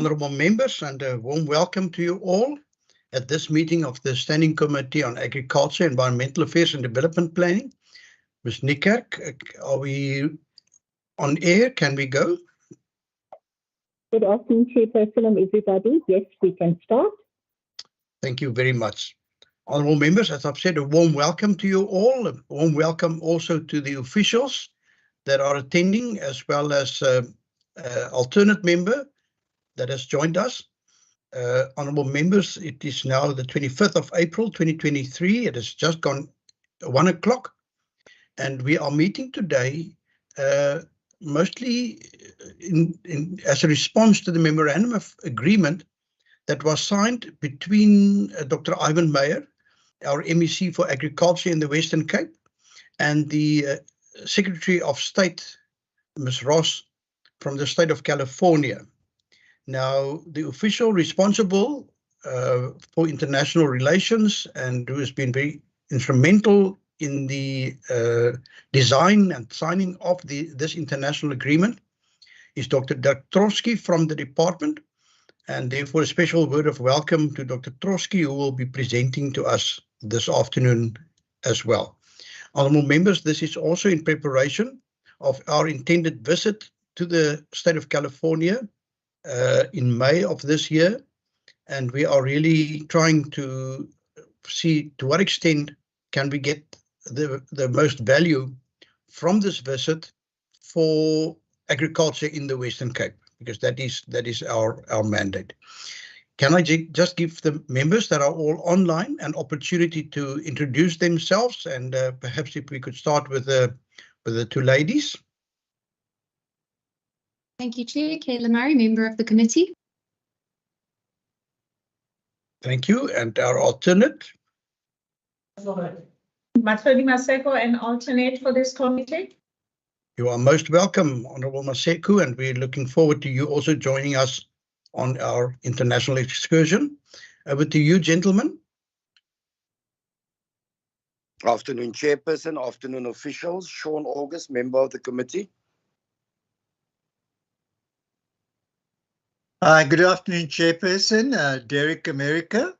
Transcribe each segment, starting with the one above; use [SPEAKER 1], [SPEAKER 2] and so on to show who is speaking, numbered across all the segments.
[SPEAKER 1] honourable members, and a warm welcome to you all at this meeting of the Standing Committee on Agriculture, Environmental Affairs and Development Planning. Ms. Niekerk, are we on air? Can we go?
[SPEAKER 2] Good afternoon, Chairperson and everybody. Yes, we can start.
[SPEAKER 1] Thank you very much. Honourable members, as I've said, a warm welcome to you all. A warm welcome also to the officials that are attending, as well as alternate member that has joined us. Honourable members, it is now the 25th of April 2023. It has just gone 1 o'clock, and we are meeting today mostly as a response to the memorandum of agreement that was signed between Dr. Ivan Meyer, our MEC for Agriculture in the Western Cape, and the Secretary of State, Ms. Ross, from the state of California. Now, the official responsible for international relations and who has been very instrumental in the design and signing of this international agreement is Dr. Trotsky from the department, and therefore a special word of welcome to Dr. Trotsky, who will be presenting to us this afternoon as well. Honourable members, this is also in preparation of our intended visit to the state of California in May of this year, and we are really trying to see to what extent can we get the most value from this visit for agriculture in the Western Cape, because that is our mandate. Can I just give the members that are all online an opportunity to introduce themselves, and perhaps if we could start with the two ladies.
[SPEAKER 3] Thank you, Chair. Kayla Murray, member of the committee.
[SPEAKER 1] Thank you. And our alternate?
[SPEAKER 4] Matlodi Maseko, an alternate for this committee.
[SPEAKER 1] You are most welcome, Honourable Maseko, and we're looking forward to you also joining us on our international excursion. Over to you, gentlemen.
[SPEAKER 5] Afternoon, Chairperson, afternoon, officials. Sean August, member of the committee.
[SPEAKER 6] Good afternoon, Chairperson. Derek America.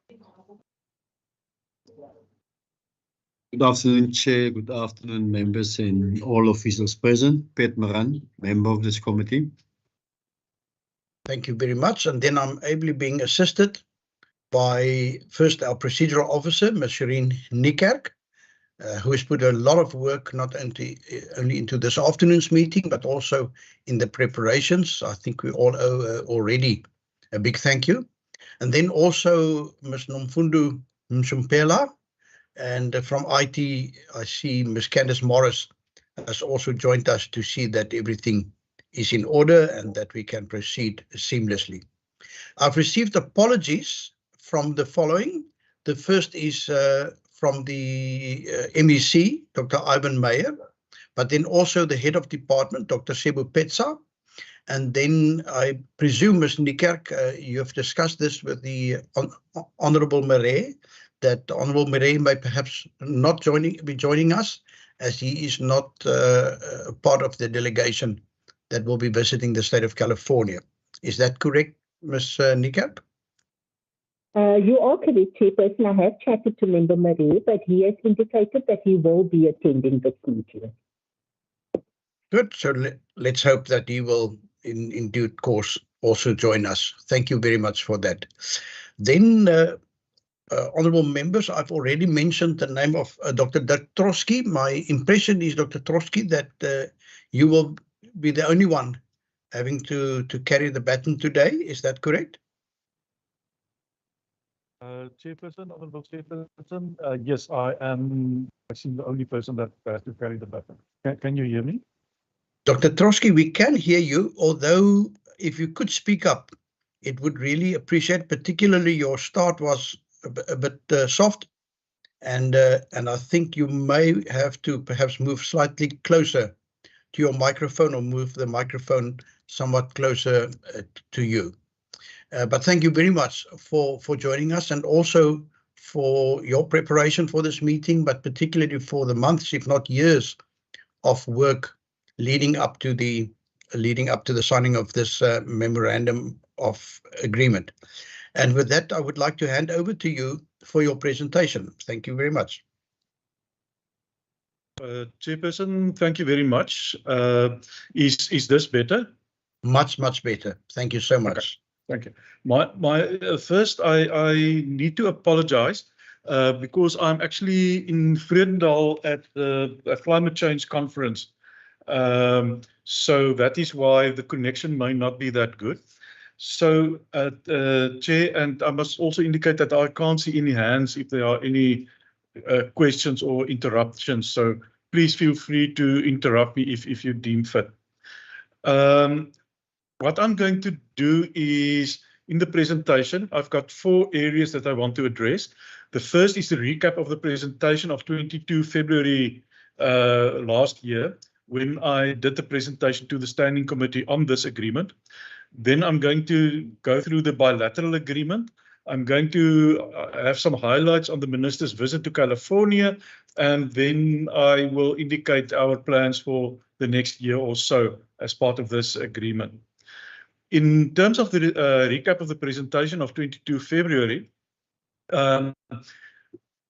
[SPEAKER 7] Good afternoon, Chair. Good afternoon, members and all officials present. Pet Maran, member of this committee.
[SPEAKER 1] Thank you very much. And then I'm ably being assisted by first our procedural officer, Ms. Shireen Niekerk, who has put a lot of work not only into this afternoon's meeting, but also in the preparations. I think we all owe already a big thank you. And then also Ms. Nomfundo Mshumpela, and from IT, I see Ms. Candice Morris has also joined us to see that everything is in order and that we can proceed seamlessly. I've received apologies from the following. The first is from the MEC, Dr. Ivan Meyer, but then also the head of department, Dr. Sebo Petsa. And then I presume, Ms. Niekerk, you have discussed this with the Honourable Murray, that Honourable Murray may perhaps not be joining us, as he is not part of the delegation that will be visiting the state of California. Is that correct, Ms. Niekerk?
[SPEAKER 2] You are correct, Chairperson. I have chatted to Member Murray, but he has indicated that he will be attending this meeting.
[SPEAKER 1] Good. So let's hope that he will, in due course, also join us. Thank you very much for that. Then, honourable members, I've already mentioned the name of Dr. Trotsky. My impression is, Dr. Trotsky, that you will be the only one having to carry the baton today. Is that correct?
[SPEAKER 8] Chairperson, Honourable Chairperson, yes, I am the only person that has to carry the baton. Can you hear me?
[SPEAKER 1] Dr. Trotsky, we can hear you, although if you could speak up, it would really appreciate, particularly your start was a bit soft, and I think you may have to perhaps move slightly closer to your microphone or move the microphone somewhat closer to you. But thank you very much for joining us, and also for your preparation for this meeting, but particularly for the months, if not years, of work leading up to the signing of this memorandum of agreement. And with that, I would like to hand over to you for your presentation. Thank you very much.
[SPEAKER 8] Chairperson, thank you very much. Is this better?
[SPEAKER 1] Much, much better. Thank you so much.
[SPEAKER 8] Thank you. First, I need to apologize because I'm actually in Vredendal at a climate change conference. So that is why the connection may not be that good. So, Chair, and I must also indicate that I can't see any hands if there are any questions or interruptions. So please feel free to interrupt me if you deem fit. What I'm going to do is, in the presentation, I've got 4 areas that I want to address. The first is the recap of the presentation of 22 February last year, when I did the presentation to the Standing Committee on this agreement. Then I'm going to go through the bilateral agreement. I'm going to have some highlights on the Minister's visit to California, and then I will indicate our plans for the next year or so as part of this agreement. In terms of the recap of the presentation of 22 February,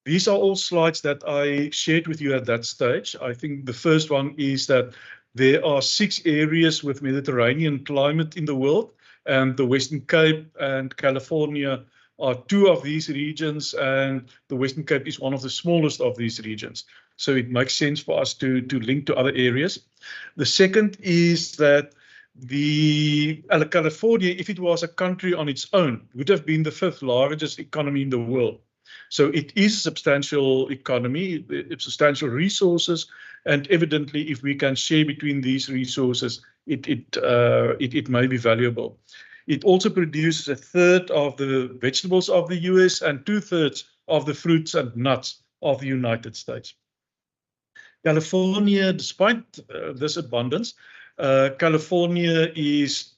[SPEAKER 8] these are all slides that I shared with you at that stage. I think the first one is that there are 6 areas with Mediterranean climate in the world, and the Western Cape and California are 2 of these regions, and the Western Cape is one of the smallest of these regions. So it makes sense for us to link to other areas. The second is that California, if it was a country on its own, would have been the 5th largest economy in the world. So it is a substantial economy, substantial resources, and evidently, if we can share between these resources, it may be valuable. It also produces 1/3 of the vegetables of the US and 2/3 of the fruits and nuts of the United States. California, despite this abundance, California is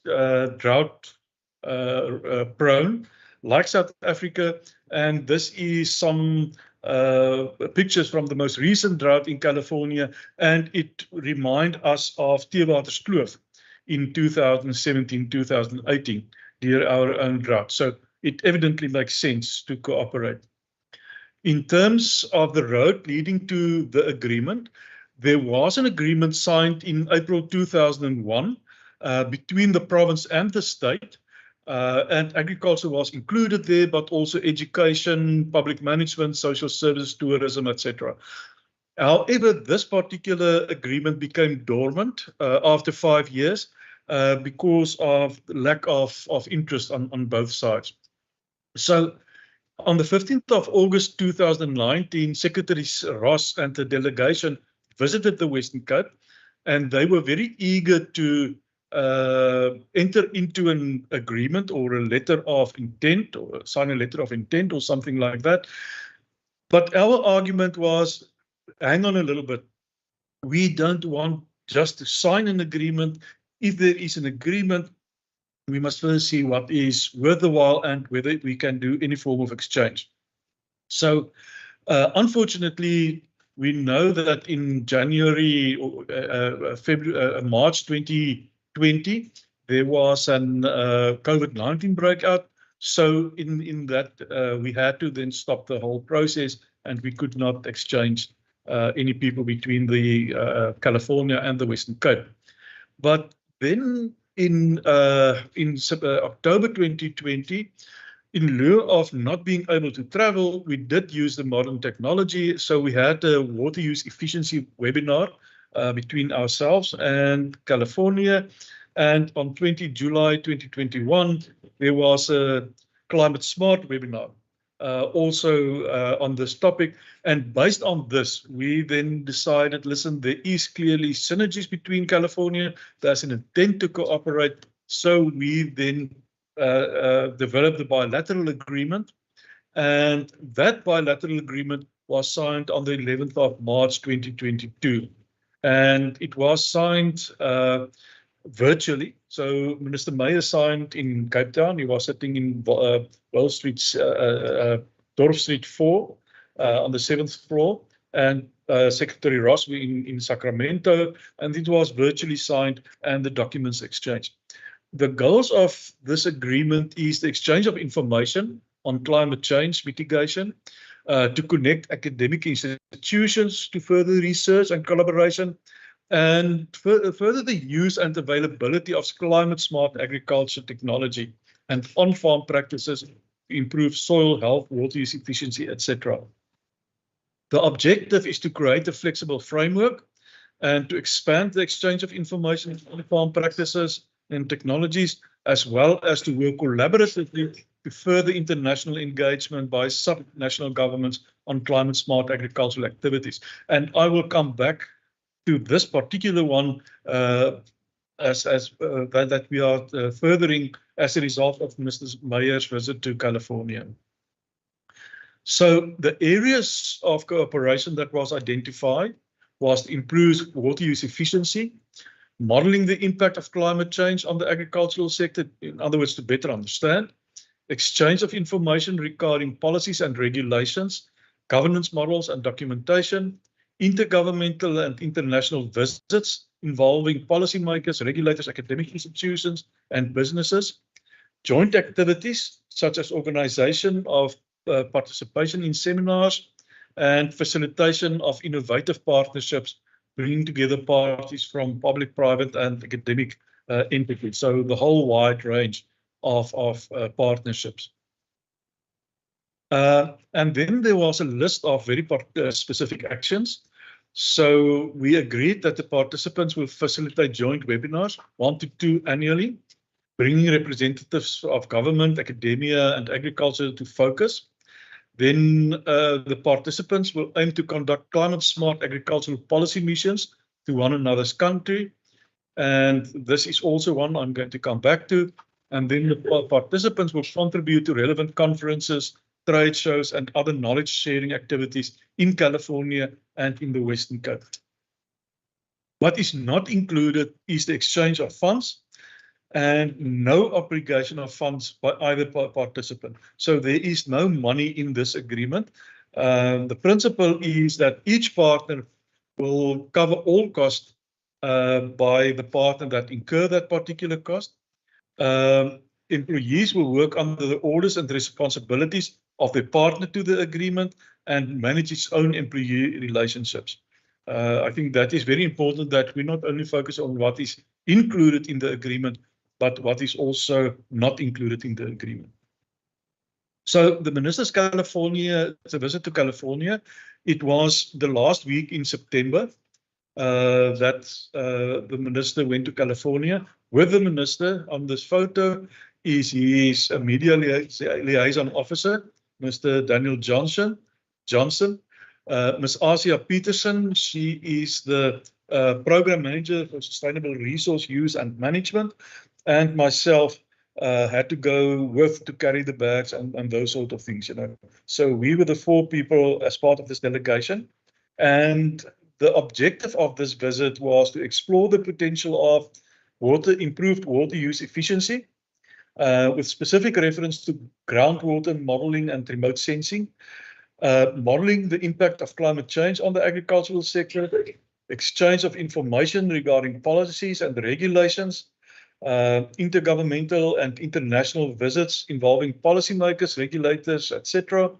[SPEAKER 8] drought prone, like South Africa, and this is some pictures from the most recent drought in California, and it reminds us of Theewaterskloof in 2017-2018 during our own drought. So it evidently makes sense to cooperate. In terms of the road leading to the agreement, there was an agreement signed in April 2001 between the province and the state, and agriculture was included there, but also education, public management, social services, tourism, etc. However, this particular agreement became dormant after 5 years because of lack of interest on both sides. So on the 15th of August 2019, Secretary Ross and the delegation visited the Western Cape, and they were very eager to enter into an agreement or a letter of intent, or sign a letter of intent or something like that. But our argument was, hang on a little bit. We don't want just to sign an agreement. If there is an agreement, we must first see what is worth the while and whether we can do any form of exchange. So, unfortunately, we know that in January or March 2020, there was an COVID-19 breakout. So in that, we had to then stop the whole process, and we could not exchange any people between the California and the Western Cape. But then in October 2020, in lieu of not being able to travel, we did use the modern technology. So we had a water use efficiency webinar between ourselves and California. And on 20 July 2021, there was a climate smart webinar also on this topic. And based on this, we then decided, listen, there is clearly synergies between California. There's an intent to cooperate. So we then developed the bilateral agreement, and that bilateral agreement was signed on the 11th of March 2022, and it was signed virtually. So Minister Meyer signed in Cape Town. He was sitting in Dorp Street 4 on the 7th floor, and Secretary Ross in Sacramento, and it was virtually signed and the documents exchanged. The goals of this agreement is the exchange of information on climate change mitigation, to connect academic institutions to further research and collaboration, and further the use and availability of climate-smart agriculture technology and on-farm practices to improve soil health, water use efficiency, etc. The objective is to create a flexible framework and to expand the exchange of information on farm practices and technologies, as well as to work collaboratively to further international engagement by sub-national governments on climate-smart agricultural activities. And I will come back to this particular one that we are furthering as a result of Mr. Meyer's visit to California. So the areas of cooperation that was identified was to improve water use efficiency, modeling the impact of climate change on the agricultural sector, in other words, to better understand, exchange of information regarding policies and regulations, governance models and documentation, intergovernmental and international visits involving policymakers, regulators, academic institutions, and businesses, joint activities such as organization of participation in seminars, and facilitation of innovative partnerships, bringing together parties from public, private, and academic entities. So the whole wide range of partnerships. And then there was a list of very specific actions. So we agreed that the participants will facilitate joint webinars, 1 to 2 annually, bringing representatives of government, academia, and agriculture to focus. Then the participants will aim to conduct climate-smart agricultural policy missions to one another's country. And this is also one I'm going to come back to. And then the participants will contribute to relevant conferences, trade shows, and other knowledge-sharing activities in California and in the Western Cape. What is not included is the exchange of funds and no obligation of funds by either participant. So there is no money in this agreement. The principle is that each partner will cover all costs by the partner that incur that particular cost. Employees will work under the orders and responsibilities of their partner to the agreement and manage its own employee relationships. I think that is very important, that we not only focus on what is included in the agreement, but what is also not included in the agreement. So the Minister's California, the visit to California, it was the last week in September that the Minister went to California. With the Minister on this photo is his media liaison officer, Mr. Daniel Johnson. Ms. Asia Peterson, she is the Program Manager for Sustainable Resource Use and Management, and myself had to go with to carry the bags and those sort of things, you know. So we were the 4 people as part of this delegation, and the objective of this visit was to explore the potential of improved water use efficiency, with specific reference to groundwater modeling and remote sensing, modeling the impact of climate change on the agricultural sector, exchange of information regarding policies and regulations, intergovernmental and international visits involving policymakers, regulators, etc.,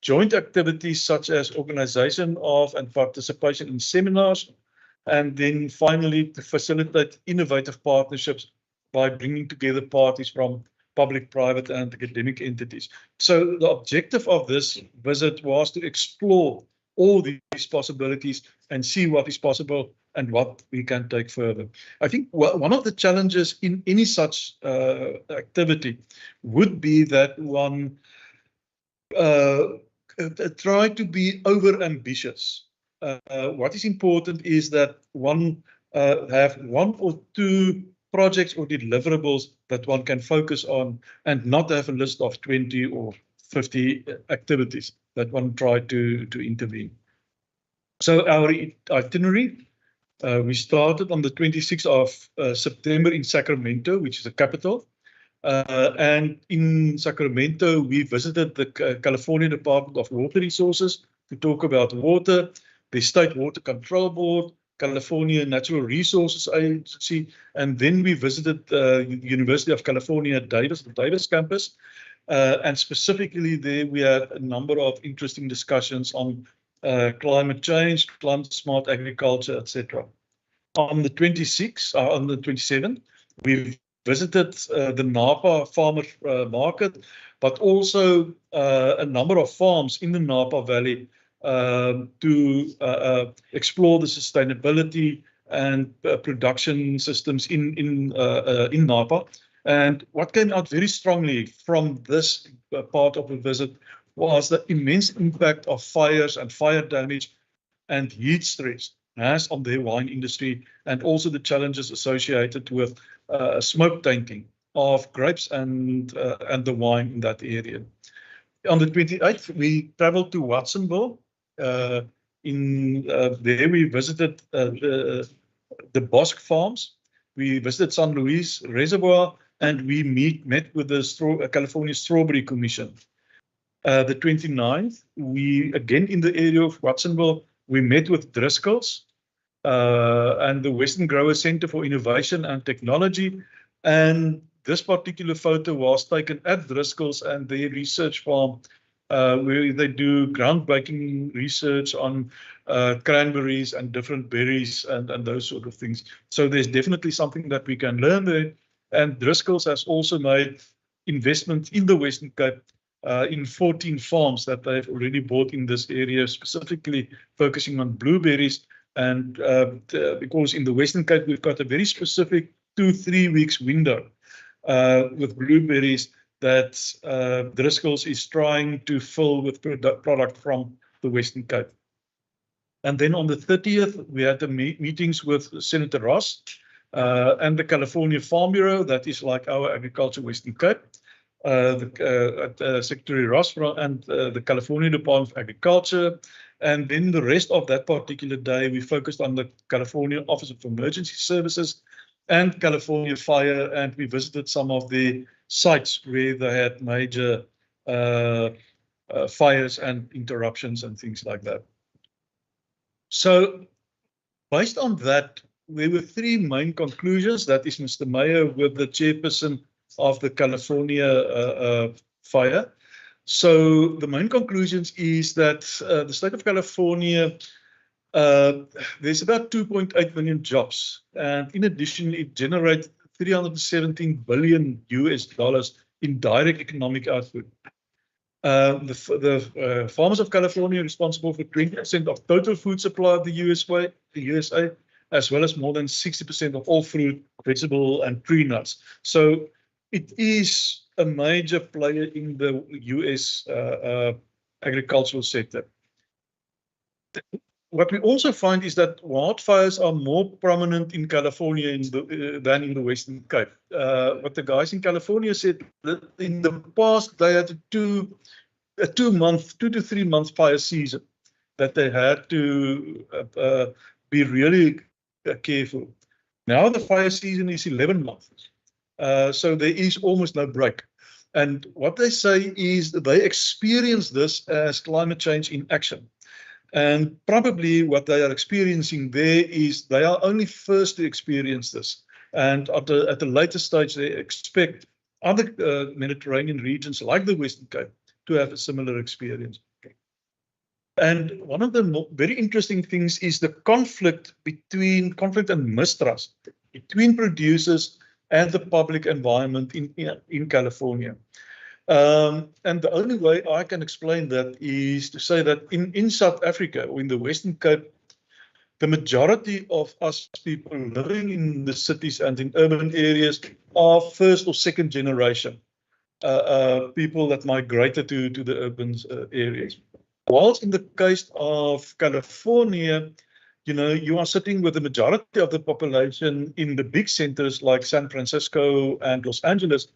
[SPEAKER 8] joint activities such as organization of and participation in seminars, and then finally to facilitate innovative partnerships by bringing together parties from public, private, and academic entities. So the objective of this visit was to explore all these possibilities and see what is possible and what we can take further. I think one of the challenges in any such activity would be that one try to be over-ambitious. What is important is that one have 1 or 2 projects or deliverables that one can focus on, and not have a list of 20 or 50 activities that one try to intervene. So our itinerary, we started on the 26th of September in Sacramento, which is the capital. And in Sacramento, we visited the California Department of Water Resources to talk about water, the State Water Control Board, California Natural Resources Agency, and then we visited University of California Davis, the Davis campus, and specifically there we had a number of interesting discussions on climate change, climate smart agriculture, etc. On the 27th, we visited the Napa farmer market, but also a number of farms in the Napa Valley to explore the sustainability and production systems in Napa. And what came out very strongly from this part of the visit was the immense impact of fires and fire damage and heat stress has on their wine industry, and also the challenges associated with smoke tainting of grapes and the wine in that area. On the 28th, we traveled to Watsonville. There we visited the Bosque Farms. We visited San Luis Reservoir, and we met with the California Strawberry Commission. The 29th, we again in the area of Watsonville, we met with Driscoll's and the Western Grower Center for Innovation and Technology. And this particular photo was taken at Driscoll's and their research farm, where they do groundbreaking research on cranberries and different berries and those sort of things. So there's definitely something that we can learn there. And Driscoll's has also made investments in the Western Cape in 14 farms that they've already bought in this area, specifically focusing on blueberries. And because in the Western Cape, we've got a very specific 2-3 weeks window with blueberries that Driscoll's is trying to fill with product from the Western Cape. And then on the 30th, we had the meetings with Senator Ross and the California Farm Bureau, that is like our Agriculture Western Cape, Secretary Ross and the California Department of Agriculture. And then the rest of that particular day, we focused on the California Office of Emergency Services and California Fire, and we visited some of the sites where they had major fires and interruptions and things like that. So based on that, there were 3 main conclusions. That is Mr. Meyer with the chairperson of the California Fire. So the main conclusions is that the state of California, there's about 2.8 million jobs. And in addition, it generates $317 billion in direct economic output. The farmers of California are responsible for 20% of total food supply of the USA, as well as more than 60% of all fruit, vegetable, and tree nuts. So it is a major player in the US agricultural sector. What we also find is that wildfires are more prominent in California than in the Western Cape. What the guys in California said that in the past they had a 2 to 3 month fire season that they had to be really careful. Now the fire season is 11 months. So there is almost no break. And what they say is that they experience this as climate change in action. And probably what they are experiencing there is they are only first to experience this. And at a later stage, they expect other Mediterranean regions like the Western Cape to have a similar experience. And one of the very interesting things is the conflict and mistrust between producers and the public environment in California. And the only way I can explain that is to say that in South Africa, or in the Western Cape, the majority of us people living in the cities and in urban areas are first or second generation people that migrated to the urban areas. Whilst in the case of California, you are sitting with the majority of the population in the big centers like San Francisco and Los Angeles,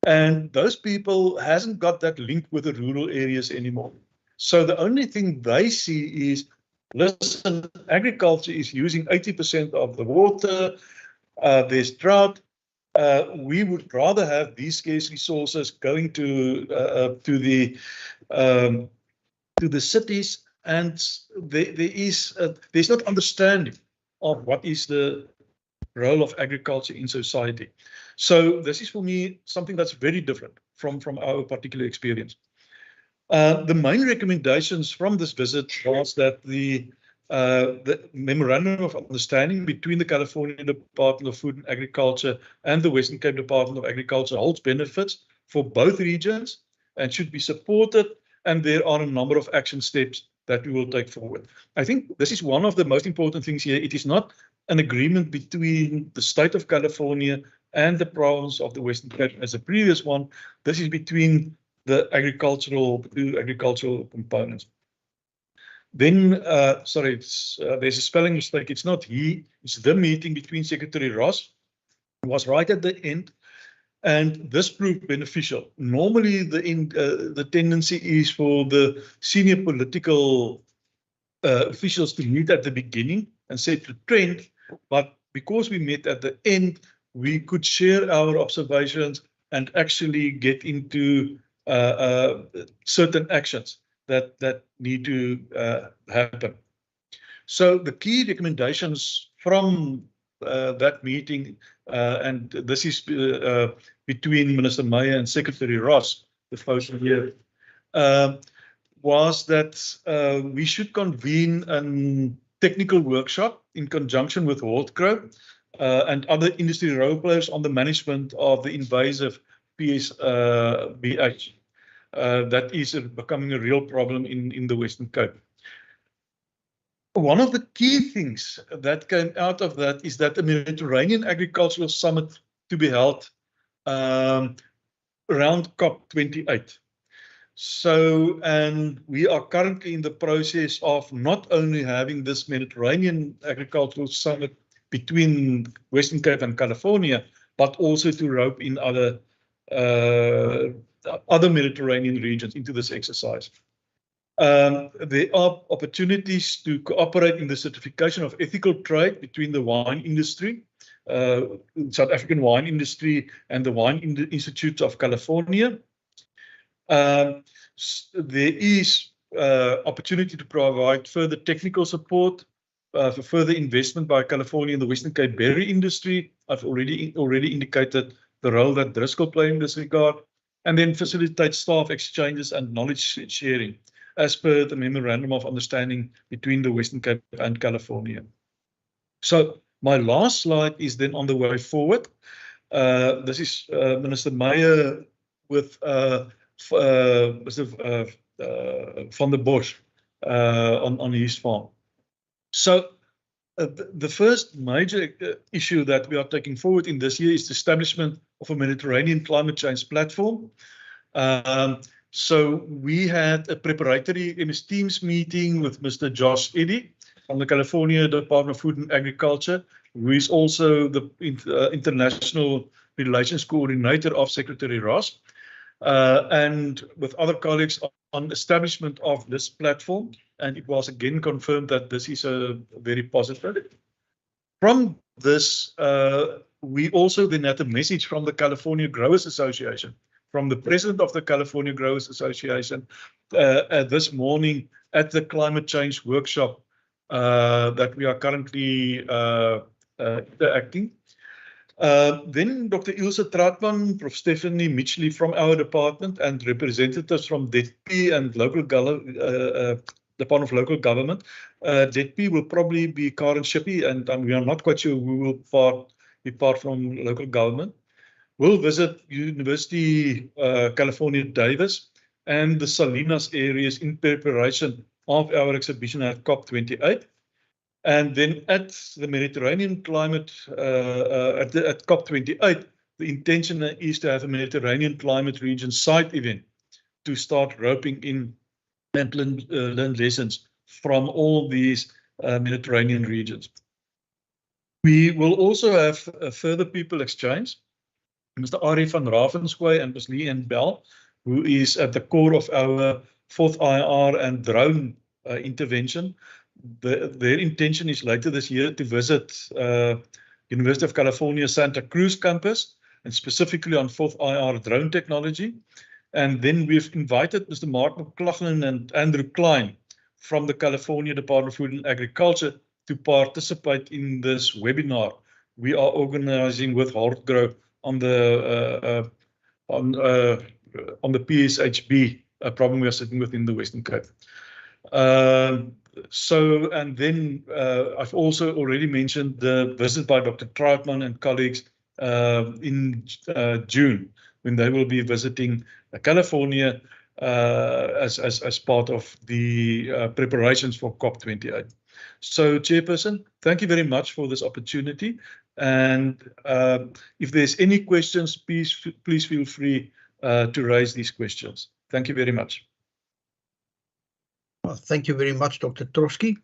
[SPEAKER 8] and those people hasn't got that link with the rural areas anymore. So the only thing they see is, listen, agriculture is using 80% of the water, there's drought, we would rather have these scarce resources going to the cities, and there's not understanding of what is the role of agriculture in society. So this is for me something that's very different from our particular experience. The main recommendations from this visit was that the memorandum of understanding between the California Department of Food and Agriculture and the Western Cape Department of Agriculture holds benefits for both regions and should be supported, and there are a number of action steps that we will take forward. I think this is one of the most important things here. It is not an agreement between the state of California and the province of the Western Cape as the previous one. This is between the agricultural components. Then, sorry, there's a spelling mistake. It's not he, it's the meeting between Secretary Ross. It was right at the end, and this proved beneficial. Normally, the tendency is for the senior political officials to meet at the beginning and set the trend, but because we met at the end, we could share our observations and actually get into certain actions that need to happen. So the key recommendations from that meeting, and this is between Minister Meyer and Secretary Ross, the folks here, was that we should convene a technical workshop in conjunction with Holdcrow and other industry role players on the management of the invasive PSBH. That is becoming a real problem in the Western Cape. One of the key things that came out of that is that a Mediterranean Agricultural Summit to be held around COP28. So, and we are currently in the process of not only having this Mediterranean Agricultural Summit between Western Cape and California, but also to rope in other Mediterranean regions into this exercise. There are opportunities to cooperate in the certification of ethical trade between the wine industry, South African wine industry, and the Wine Institute of California. There is opportunity to provide further technical support for further investment by California in the Western Cape berry industry. I've already indicated the role that Driscoll play in this regard, and then facilitate staff exchanges and knowledge sharing as per the memorandum of understanding between the Western Cape and California. So my last slide is then on the way forward. This is Minister Meyer with Mr. van der Bosch on his farm. So the first major issue that we are taking forward in this year is the establishment of a Mediterranean climate change platform. So we had a preparatory MS Teams meeting with Mr. Josh Eddy from the California Department of Food and Agriculture, who is also the International Relations Coordinator of Secretary Ross, and with other colleagues on establishment of this platform. And it was again confirmed that this is a very positive. From this, we also then had a message from the California Growers Association, from the president of the California Growers Association this morning at the climate change workshop that we are currently interacting. Then Dr. Ilse Trautman, Prof. Stephanie Mitchley from our department, and representatives from DETP and local Department of Local Government. DETP will probably be Karen Shippey, and we are not quite sure who will be part from local government. We'll visit University California Davis and the Salinas areas in preparation of our exhibition at COP28. And then at the Mediterranean climate, at COP28, the intention is to have a Mediterranean climate region side event to start roping in and learn lessons from all these Mediterranean regions. We will also have a further people exchange. Mr. Ari van Ravensquay and Ms. Lee and Bell, who is at the core of our 4th IR and drone intervention. Their intention is later this year to visit University of California Santa Cruz campus, and specifically on 4th IR drone technology. And then we've invited Mr. Mark McLaughlin and Andrew Klein from the California Department of Food and Agriculture to participate in this webinar we are organizing with Hardgrow on the PSHB problem we are sitting with in the Western Cape. So, and then I've also already mentioned the visit by Dr. Troutman and colleagues in June, when they will be visiting California as part of the preparations for COP28. So, Chairperson, thank you very much for this opportunity. And if there's any questions, please feel free to raise these questions. Thank you very much.
[SPEAKER 1] Well, thank you very much, Dr. Trotsky.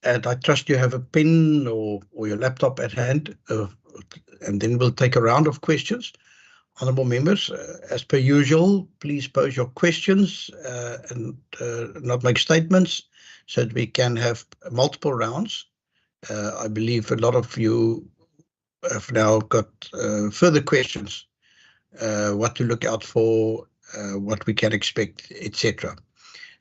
[SPEAKER 1] And I trust you have a pen or your laptop at hand, and then we'll take a round of questions. Honourable members, as per usual, please pose your questions and not make statements so that we can have multiple rounds. I believe a lot of you have now got further questions, what to look out for, what we can expect, etc.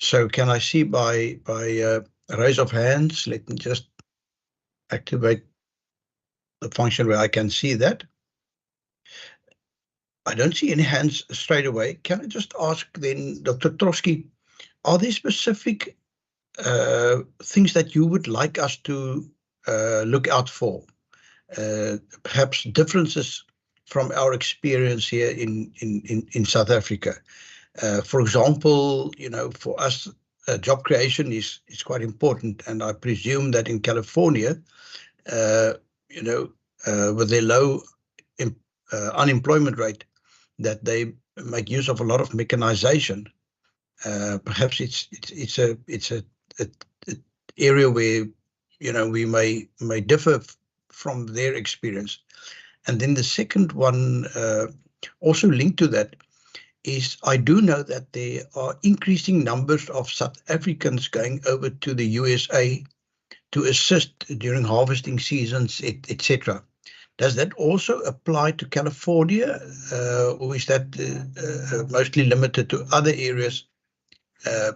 [SPEAKER 1] So can I see by a raise of hands, let me just activate the function where I can see that. I don't see any hands straight away. Can I just ask then, Dr. Trotsky, are there specific things that you would like us to look out for? Perhaps differences from our experience here in South Africa. For example, you know, for us, job creation is quite important, and I presume that in California, you know, with their low unemployment rate, that they make use of a lot of mechanization. Perhaps it's a area where, you know, we may differ from their experience. And then the second one, also linked to that, is I do know that there are increasing numbers of South Africans going over to the USA to assist during harvesting seasons, etc. Does that also apply to California, or is that mostly limited to other areas?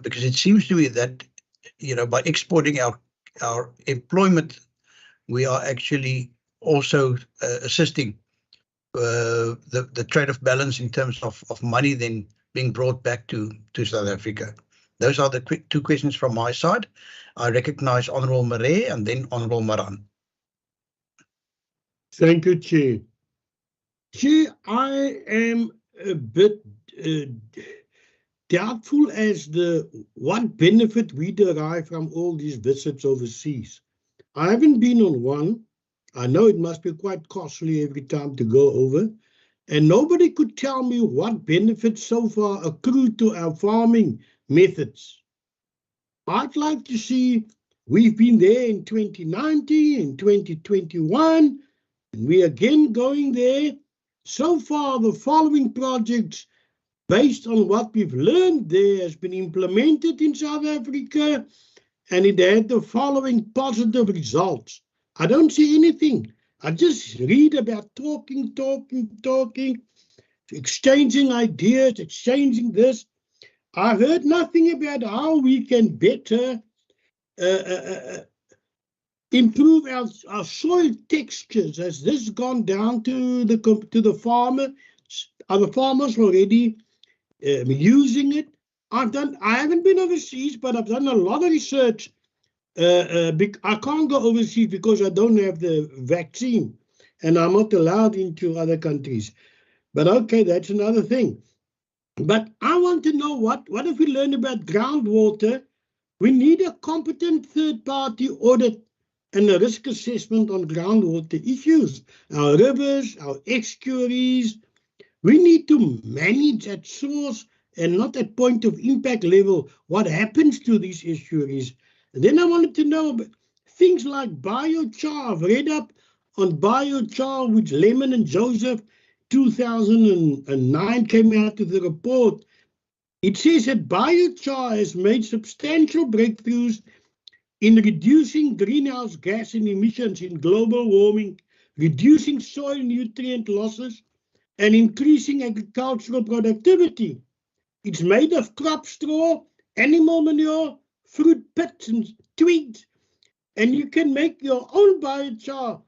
[SPEAKER 1] Because it seems to me that, you know, by exporting our employment, we are actually also assisting the trade-off balance in terms of money then being brought back to South Africa. Those are the two questions from my side. I recognize Honourable Marais and then Honourable Maran.
[SPEAKER 9] Thank you, Chair. Chair, I am a bit doubtful as to what benefit we derive from all these visits overseas. I haven't been on one. I know it must be quite costly every time to go over, and nobody could tell me what benefits so far accrue to our farming methods. I'd like to see, we've been there in 2019, in 2021, and we again going there. So far, the following projects, based on what we've learned there, has been implemented in South Africa, and it had the following positive results. I don't see anything. I just read about talking, exchanging ideas, exchanging this. I heard nothing about how we can better improve our soil textures. Has this gone down to the farmer? Are the farmers already using it? I haven't been overseas, but I've done a lot of research. I can't go overseas because I don't have the vaccine and I'm not allowed into other countries. But okay, that's another thing. But I want to know what if we learn about groundwater? We need a competent third-party audit and a risk assessment on groundwater issues. Our rivers, our estuaries, we need to manage at source and not at point of impact level what happens to these estuaries. And then I wanted to know about things like biochar. I've read up on biochar, which Lemon and Joseph 2009 came out with the report. It says that biochar has made substantial breakthroughs in reducing greenhouse gas emissions in global warming, reducing soil nutrient losses, and increasing agricultural productivity. It's made of crop straw, animal manure, fruit pits and twigs, and you can make your own biochar,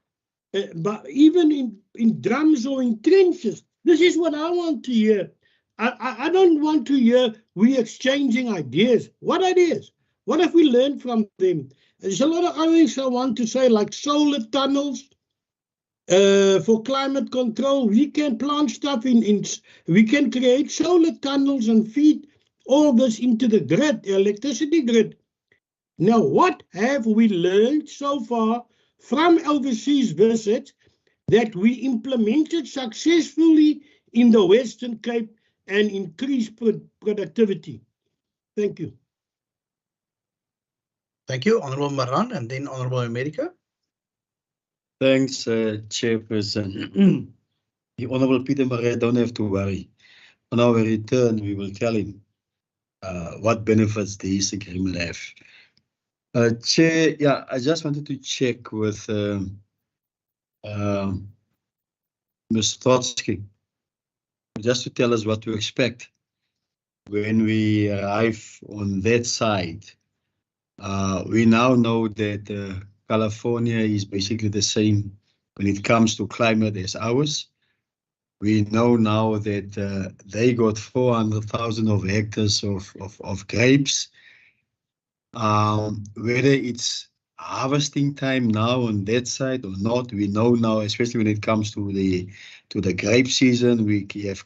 [SPEAKER 9] but even in drums or in trenches. This is what I want to hear. I don't want to hear we exchanging ideas. What ideas? What have we learned from them? There's a lot of other things I want to say, like solar tunnels for climate control. We can plant stuff we can create solar tunnels and feed all this into the grid, electricity grid. Now, what have we learned so far from overseas visits that we implemented successfully in the Western Cape and increased productivity? Thank you.
[SPEAKER 1] Thank you, Honorable Maran, and then Honorable America.
[SPEAKER 7] Thanks, Chairperson. The Honorable Peter Marais, don't have to worry. On our return, we will tell him what benefits this agreement have. Chair, yeah, I just wanted to check with Ms. Trotsky, just to tell us what to expect when we arrive on that side. We now know that California is basically the same when it comes to climate as ours. We know now that they got 400,000 of hectares of grapes. Whether it's harvesting time now on that side or not, we know now, especially when it comes to the grape season, we have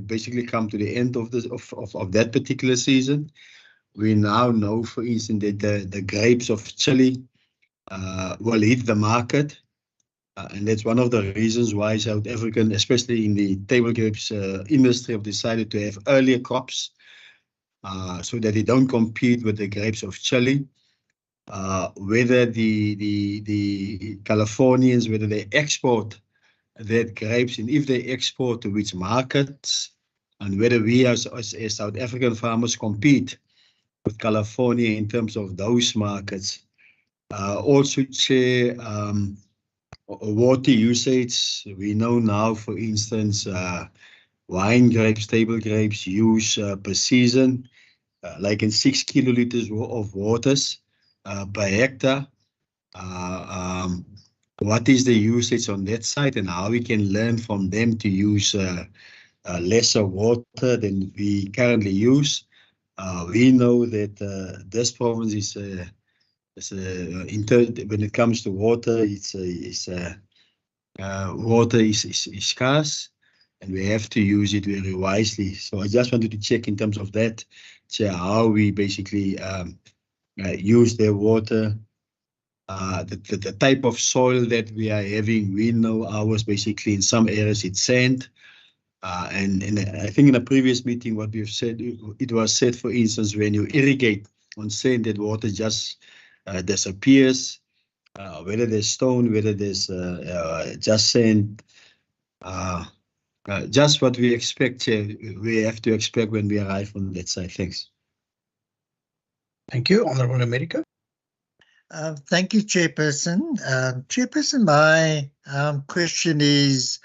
[SPEAKER 7] basically come to the end of that particular season. We now know, for instance, that the grapes of Chile will hit the market. And that's one of the reasons why South African, especially in the table grapes industry, have decided to have earlier crops so that they don't compete with the grapes of Chile. Whether the Californians, whether they export that grapes, and if they export to which markets, and whether we as South African farmers compete with California in terms of those markets. Also, Chair, water usage. We know now, for instance, wine grapes, table grapes use per season, like in 6 kiloliters of waters per hectare. What is the usage on that side, and how we can learn from them to use lesser water than we currently use? We know that this province is when it comes to water, water is scarce, and we have to use it very wisely. So I just wanted to check in terms of that, how we basically use their water, the type of soil that we are having. We know ours basically in some areas it's sand. And I think in a previous meeting, what we've said, it was said, for instance, when you irrigate on sand, that water just disappears. Whether there's stone, whether there's just sand, just what we expect, we have to expect when we arrive on that side. Thanks.
[SPEAKER 1] Thank you, Honorable America.
[SPEAKER 6] Thank you, Chairperson. Chairperson, my question is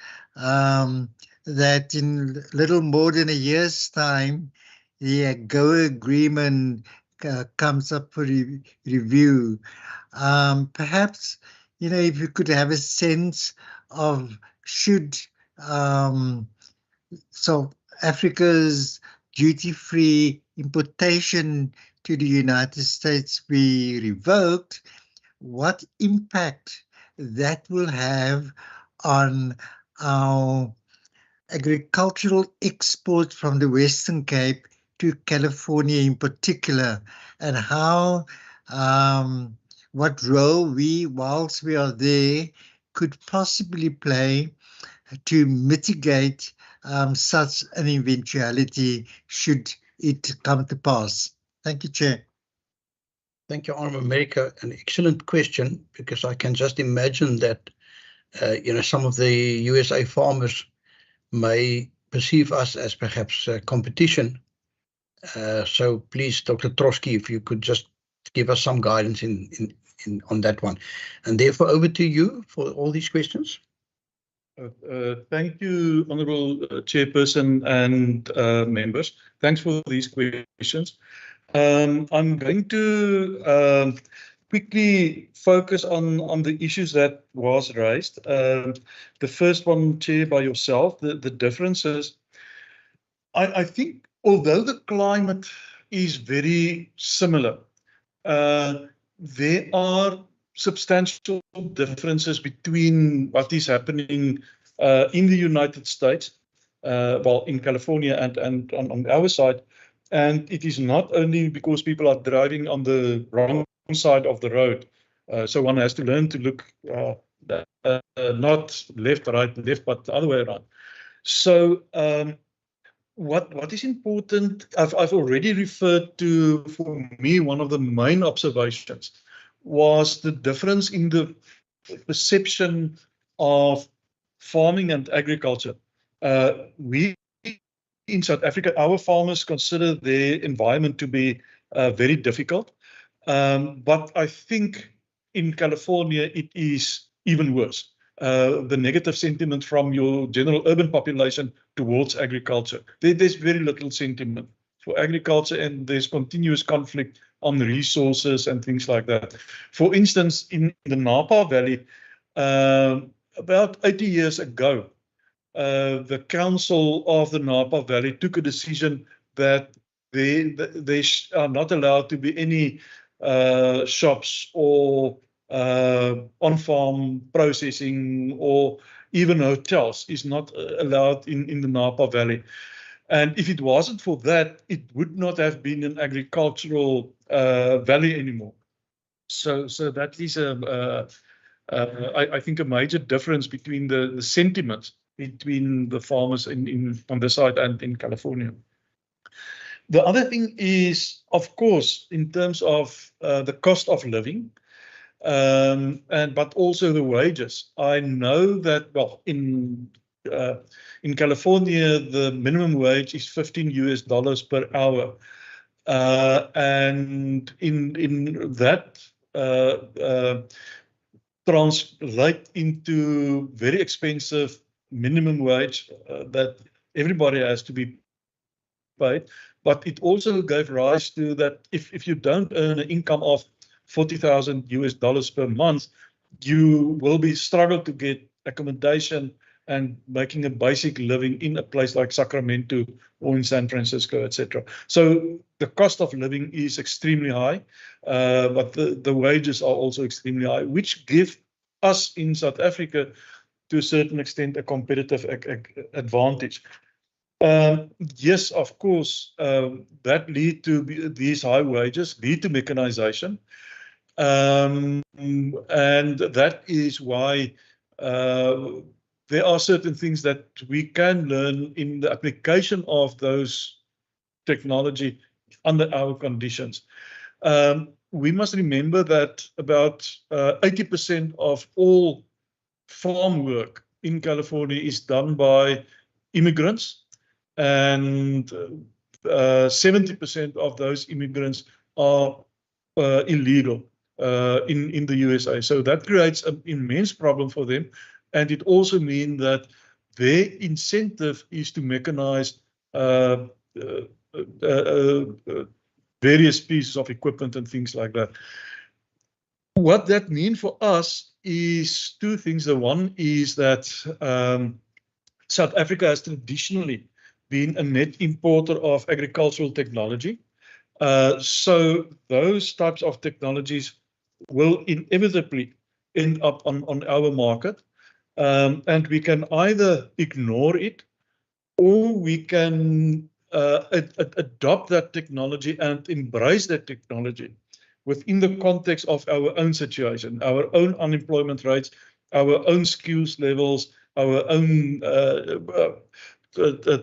[SPEAKER 6] that in little more than a year's time, the AGOA agreement comes up for review. Perhaps, if you could have a sense of should South Africa's duty-free importation to the United States be revoked, what impact that will have on our agricultural exports from the Western Cape to California in particular, and how, what role we, whilst we are there, could possibly play to mitigate such an eventuality should it come to pass. Thank you, Chair.
[SPEAKER 1] Thank you, Honorable America. An excellent question, because I can just imagine that, some of the USA farmers may perceive us as perhaps competition. So please, Dr. Trotsky, if you could just give us some guidance on that one. And therefore, over to you for all these questions.
[SPEAKER 8] Thank you, Honourable Chairperson and members. Thanks for these questions. I'm going to quickly focus on the issues that was raised. The first one, Chair, by yourself, the differences. I think although the climate is very similar, there are substantial differences between what is happening in the United States, well, in California and on our side. And it is not only because people are driving on the wrong side of the road. So one has to learn to look not left, right, left, but the other way around. So what is important, I've already referred to, for me, one of the main observations was the difference in the perception of farming and agriculture. We in South Africa, our farmers consider their environment to be very difficult. But I think in California, it is even worse. The negative sentiment from your general urban population towards agriculture. There's very little sentiment for agriculture, and there's continuous conflict on resources and things like that. For instance, in the Napa Valley, about 80 years ago, the council of the Napa Valley took a decision that they are not allowed to be any shops or on-farm processing, or even hotels is not allowed in the Napa Valley. And if it wasn't for that, it would not have been an agricultural valley anymore. So that is I think a major difference between the sentiments between the farmers on this side and in California. The other thing is, of course, in terms of the cost of living, but also the wages. I know that, well, in California, the minimum wage is $15 per hour, and in that translate into very expensive minimum wage that everybody has to be paid. But it also gave rise to that if you don't earn an income of $40,000 per month, you will be struggle to get accommodation and making a basic living in a place like Sacramento or in San Francisco, etc. So the cost of living is extremely high, but the wages are also extremely high, which give us in South Africa, to a certain extent, a competitive advantage. Yes, of course, that lead to these high wages, lead to mechanization. And that is why there are certain things that we can learn in the application of those technology under our conditions. We must remember that about 80% of all farm work in California is done by immigrants, and 70% of those immigrants are illegal in the USA. So that creates an immense problem for them. And it also means that their incentive is to mechanize various pieces of equipment and things like that. What that means for us is two things. The one is that South Africa has traditionally been a net importer of agricultural technology. So those types of technologies will inevitably end up on our market. And we can either ignore it, or we can adopt that technology and embrace that technology within the context of our own situation, our own unemployment rates, our own skills levels, our own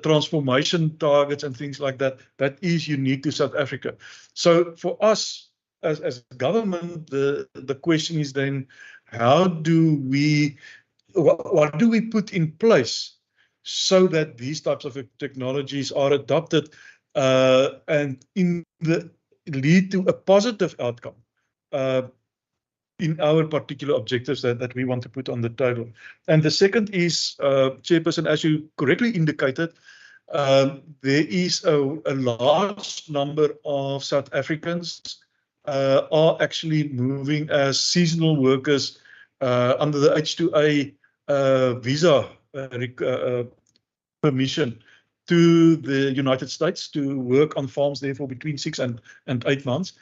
[SPEAKER 8] transformation targets and things like that. That is unique to South Africa. So for us as government, the question is then, how do we, what do we put in place so that these types of technologies are adopted and lead to a positive outcome in our particular objectives that we want to put on the table. And the second is, Chairperson, as you correctly indicated, there is a large number of South Africans are actually moving as seasonal workers under the H2A visa permission to the United States to work on farms there for between 6 and 8 months.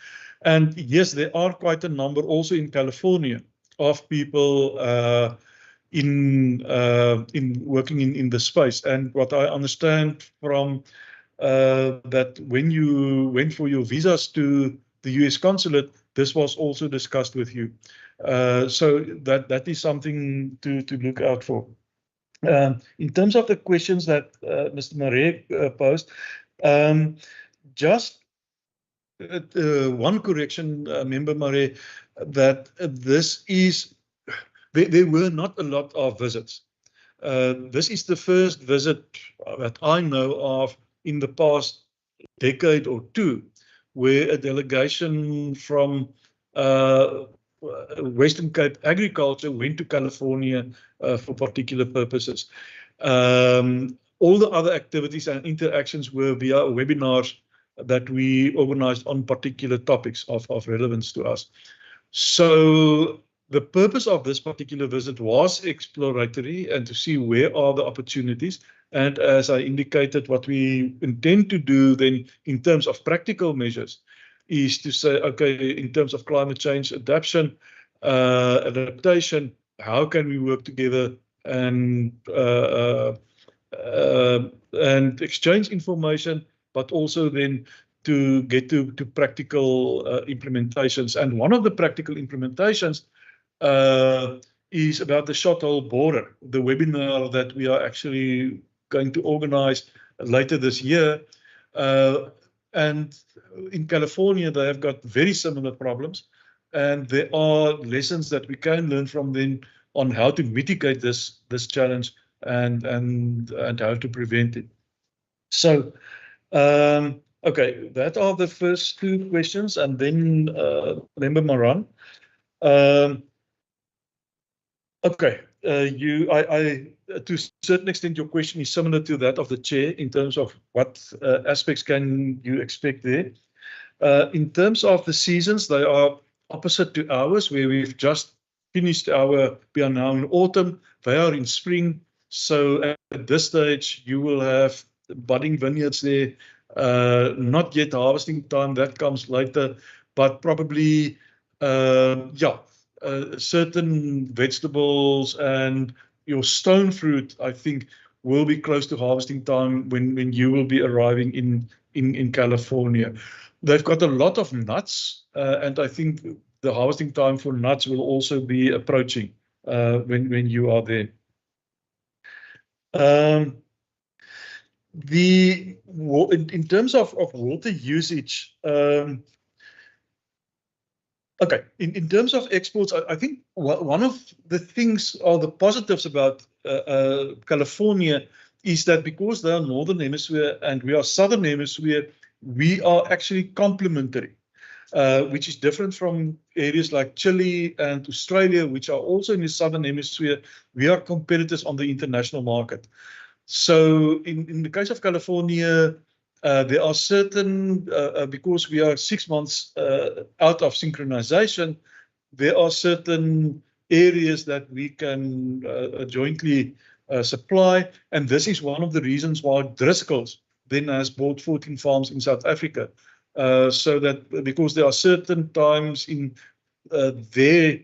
[SPEAKER 8] And yes, there are quite a number also in California of people in working in the space. And what I understand from that when you went for your visas to the US consulate, this was also discussed with you. So that is something to look out for. In terms of the questions that Mr. Marais posed, just one correction, Member Marais, that this is, there were not a lot of visits. This is the first visit that I know of in the past decade or two, where a delegation from Western Cape Agriculture went to California for particular purposes. All the other activities and interactions were via webinars that we organized on particular topics of relevance to us. So the purpose of this particular visit was exploratory and to see where are the opportunities. And as I indicated, what we intend to do then in terms of practical measures is to say, okay, in terms of climate change adaptation, how can we work together and exchange information, but also then to get to practical implementations. And one of the practical implementations is about the short-haul border, the webinar that we are actually going to organize later this year. And in California, they have got very similar problems. And there are lessons that we can learn from them on how to mitigate this challenge and how to prevent it. So, okay, that are the first two questions. And then Member Maran. Okay, to a certain extent, your question is similar to that of the chair in terms of what aspects can you expect there. In terms of the seasons, they are opposite to ours, where we've just finished we are now in autumn, they are in spring. So at this stage, you will have budding vineyards there, not yet harvesting time, that comes later, but probably, certain vegetables and your stone fruit, I think, will be close to harvesting time when you will be arriving in California. They've got a lot of nuts, and I think the harvesting time for nuts will also be approaching when you are there. In terms of water usage, okay, in terms of exports, I think one of the things or the positives about California is that because they are Northern Hemisphere and we are Southern Hemisphere, we are actually complementary, which is different from areas like Chile and Australia, which are also in the Southern Hemisphere. We are competitors on the international market. So in the case of California, there are certain, because we are 6 months out of synchronization, there are certain areas that we can jointly supply. And this is one of the reasons why Driscoll's then has bought 14 farms in South Africa. So that because there are certain times in their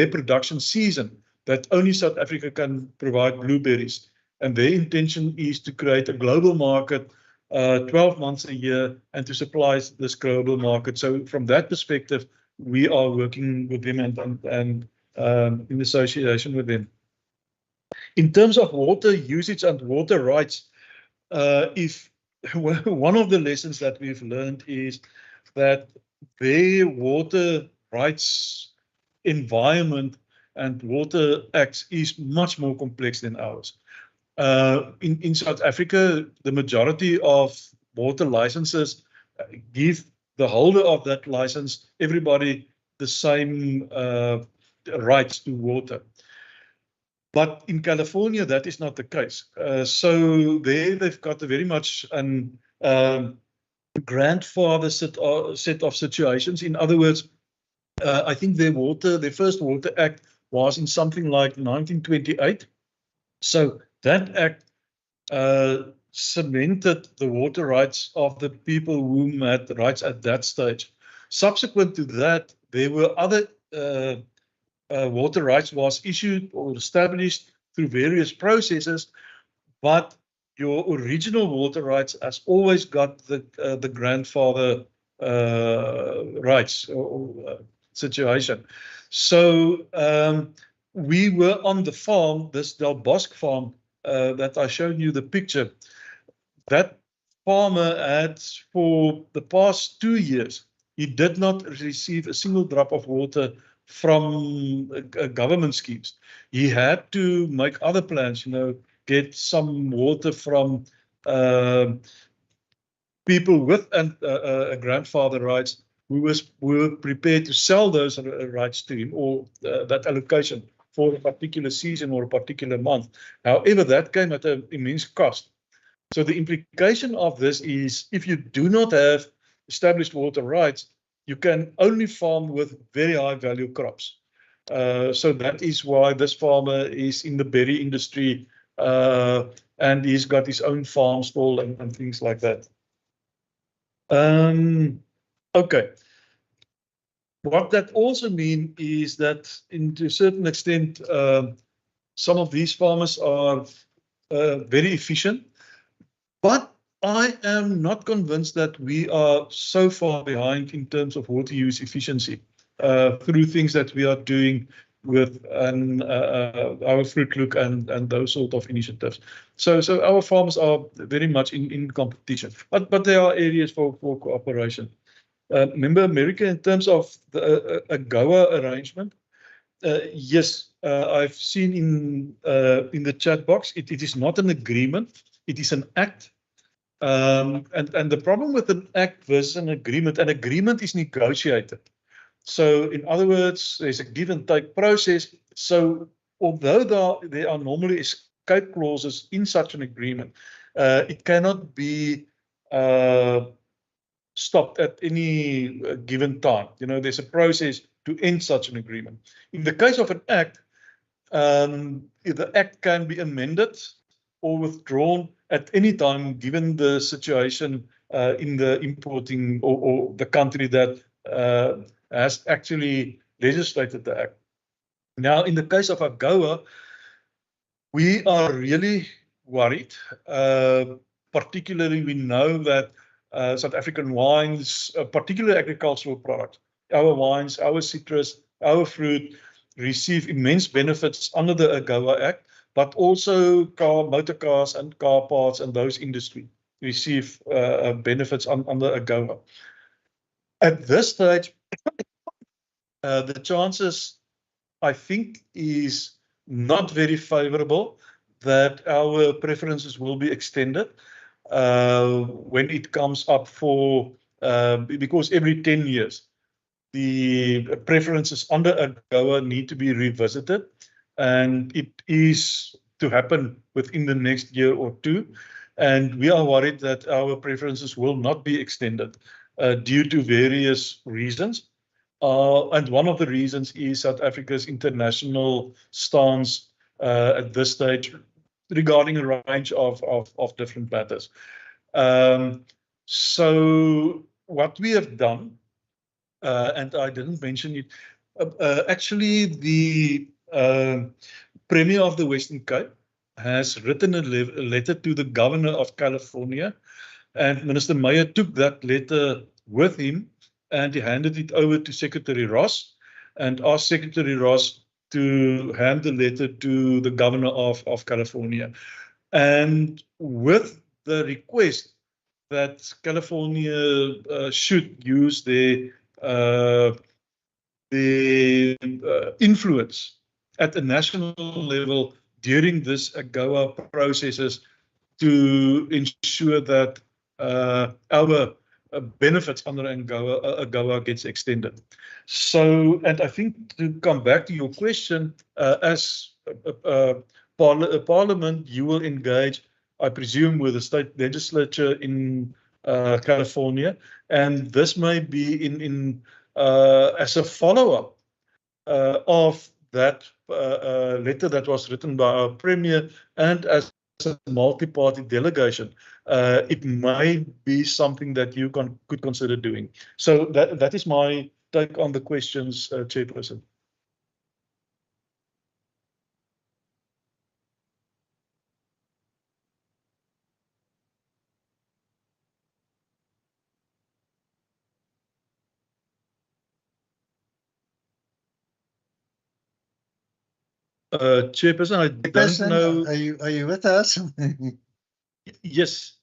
[SPEAKER 8] production season that only South Africa can provide blueberries. And their intention is to create a global market 12 months a year and to supply this global market. So from that perspective, we are working with them and in association with them. In terms of water usage and water rights, one of the lessons that we've learned is that their water rights environment and water acts is much more complex than ours. In South Africa, the majority of water licenses give the holder of that license, everybody, the same rights to water. But in California, that is not the case. So there they've got a very much grandfather set of situations. In other words, I think their first Water Act was in something like 1928. So that act cemented the water rights of the people who had rights at that stage. Subsequent to that, there were other water rights was issued or established through various processes, but your original water rights has always got the grandfather rights or situation. So we were on the farm, this Del Bosque farm that I showed you the picture. That farmer had, for the past 2 years, he did not receive a single drop of water from government schemes. He had to make other plans, get some water from people with grandfather rights who were prepared to sell those rights to him, or that allocation for a particular season or a particular month. However, that came at an immense cost. So the implication of this is, if you do not have established water rights, you can only farm with very high value crops. So that is why this farmer is in the berry industry, and he's got his own farm stall and things like that. Okay. What that also means is that, to a certain extent, some of these farmers are very efficient, but I am not convinced that we are so far behind in terms of water use efficiency through things that we are doing with our Fruit Look and those sort of initiatives. So our farmers are very much in competition, but there are areas for cooperation. Remember, America, in terms of the AGOA arrangement, yes, I've seen in the chat box, it is not an agreement, it is an act. And the problem with an act versus an agreement is negotiated. So in other words, there's a give and take process. So although there are normally escape clauses in such an agreement, it cannot be stopped at any given time. There's a process to end such an agreement. In the case of an act, the act can be amended or withdrawn at any time, given the situation in the importing or the country that has actually legislated the act. Now, in the case of AGOA, we are really worried. Particularly, we know that South African wines, particularly agricultural products, our wines, our citrus, our fruit, receive immense benefits under the AGOA Act, but also motor cars and car parts and those industries receive benefits under AGOA. At this stage, the chances, I think, is not very favorable that our preferences will be extended when it comes up because every 10 years, the preferences under AGOA need to be revisited, and it is to happen within the next year or two. And we are worried that our preferences will not be extended due to various reasons. And one of the reasons is South Africa's international stance at this stage regarding a range of different matters. So what we have done, and I didn't mention it, actually the Premier of the Western Cape has written a letter to the Governor of California, and Minister Meyer took that letter with him and he handed it over to Secretary Ross and asked Secretary Ross to hand the letter to the Governor of California. And with the request that California should use the influence at the national level during this AGOA processes to ensure that our benefits under AGOA gets extended. So, and I think to come back to your question, as Parliament, you will engage, I presume, with the state legislature in California, and this may be in as a follow-up of that letter that was written by our Premier, and as a multi-party delegation, it may be something that you could consider doing. So that is my take on the questions, Chairperson. Chairperson, I don't
[SPEAKER 6] Chairperson,
[SPEAKER 8] know.
[SPEAKER 6] are you with us?
[SPEAKER 8] Yes,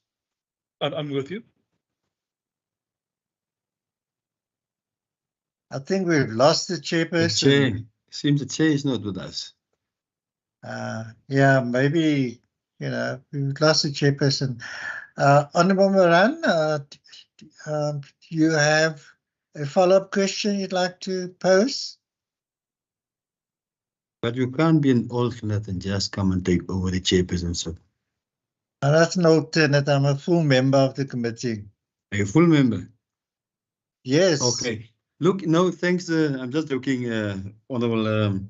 [SPEAKER 8] I'm with you.
[SPEAKER 6] I think we've lost the
[SPEAKER 7] The
[SPEAKER 6] chairperson.
[SPEAKER 7] chair, seems the chair is not with us.
[SPEAKER 6] Yeah, maybe, we've lost the chairperson. Honorable Moran, you have a follow-up question you'd like to pose?
[SPEAKER 7] But you can't be an alternate and just come and take over the chairperson. So,
[SPEAKER 6] That's an alternate. I'm a full member of the committee.
[SPEAKER 7] are you a full member?
[SPEAKER 6] Yes.
[SPEAKER 7] Okay. Look, no, thanks. I'm just joking, Honorable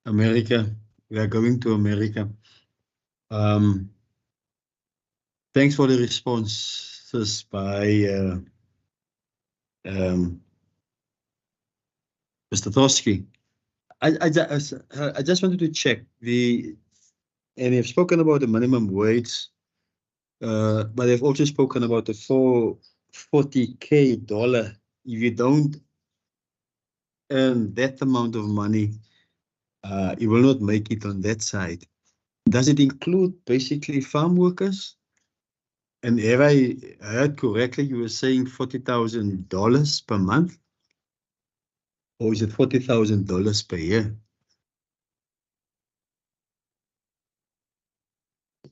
[SPEAKER 7] America. We are going to America. Thanks for the responses by Mr. Toski. I just wanted to check and you've spoken about the minimum wage, but they've also spoken about the $40K. If you don't earn that amount of money, you will not make it on that side. Does it include basically farm workers? And have I heard correctly, you were saying $40,000 per month? Or is it $40,000 per year?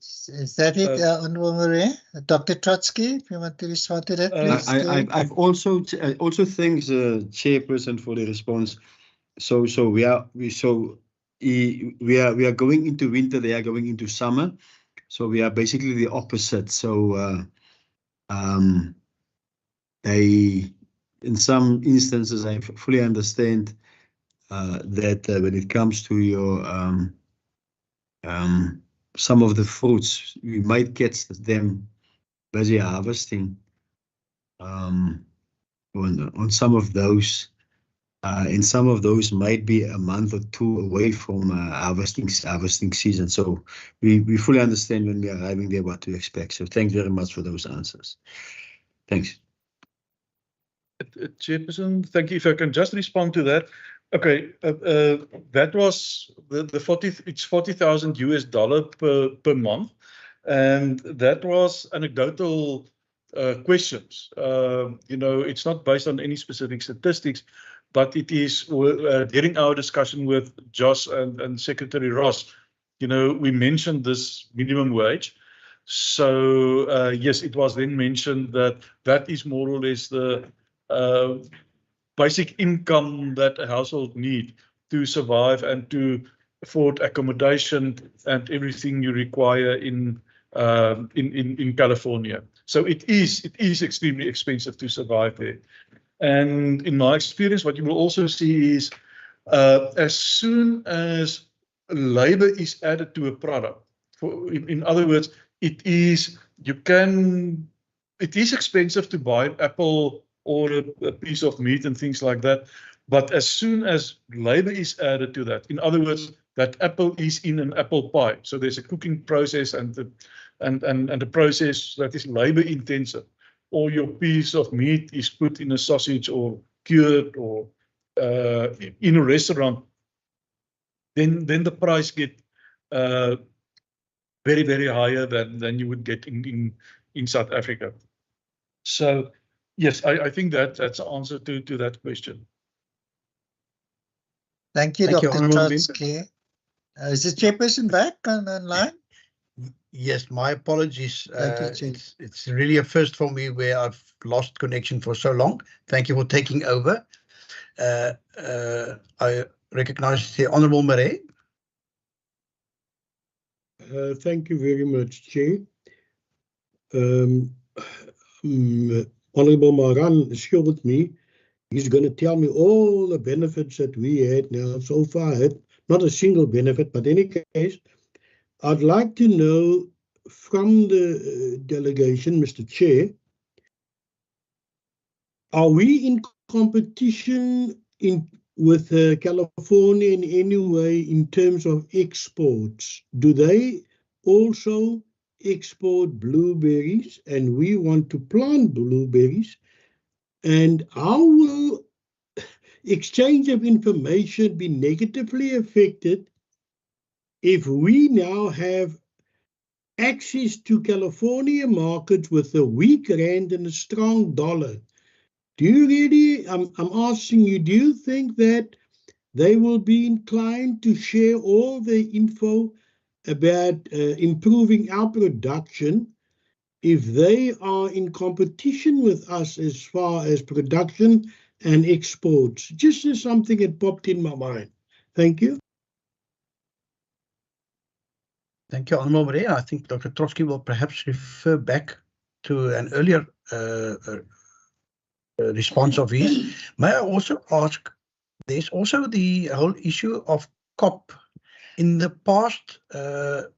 [SPEAKER 6] Is that it, Honorable Maria? Dr. Trotsky, if you want to respond to that, please.
[SPEAKER 7] I've also thanks Chairperson for the response. So we are going into winter. They are going into summer. So we are basically the opposite. So they, in some instances, I fully understand that when it comes to your some of the fruits, we might get them busy harvesting on some of those, and some of those might be a month or two away from harvesting season. So we fully understand when we are arriving there what to expect. So thanks very much for those answers. Thanks.
[SPEAKER 8] Chairperson, thank you. If I can just respond to that. Okay, that was the 40. It's $40,000 per month, and that was anecdotal questions. It's not based on any specific statistics, but it is during our discussion with Josh and Secretary Ross. We mentioned this minimum wage. So yes, it was then mentioned that is more or less the basic income that a household need to survive and to afford accommodation and everything you require in California. So it is extremely expensive to survive there. And in my experience, what you will also see is as soon as labor is added to a product, in other words, it is expensive to buy an apple or a piece of meat and things like that. But as soon as labor is added to that, in other words, that apple is in an apple pie. So there's a cooking process and the process that is labor intensive. Or your piece of meat is put in a sausage or cured or in a restaurant. Then the price get very, very higher than you would get in South Africa. So yes, I think that's the answer to that question.
[SPEAKER 6] Thank you,
[SPEAKER 1] Thank you,
[SPEAKER 6] Dr.
[SPEAKER 1] Honourable
[SPEAKER 6] Trotsky. Is the chairperson back online?
[SPEAKER 1] Yes, my apologies.
[SPEAKER 6] Thank you, Chair.
[SPEAKER 1] It's really a first for me where I've lost connection for so long. Thank you for taking over. I recognize the Honourable Murray.
[SPEAKER 9] Thank you very much, Chair. Honorable Maran assured me he's going to tell me all the benefits that we had now so far. Not a single benefit, but in any case, I'd like to know from the delegation, Mr. Chair, are we in competition with California in any way in terms of exports? Do they also export blueberries and we want to plant blueberries? And how will exchange of information be negatively affected if we now have access to California markets with a weak rand and a strong dollar? Do you really, I'm asking you, do you think that they will be inclined to share all the info about improving our production if they are in competition with us as far as production and exports? Just as something that popped in my mind. Thank you.
[SPEAKER 1] Thank you, Honorable Maria. I think Dr. Trotsky will perhaps refer back to an earlier response of his. May I also ask, there's also the whole issue of COP. In the past,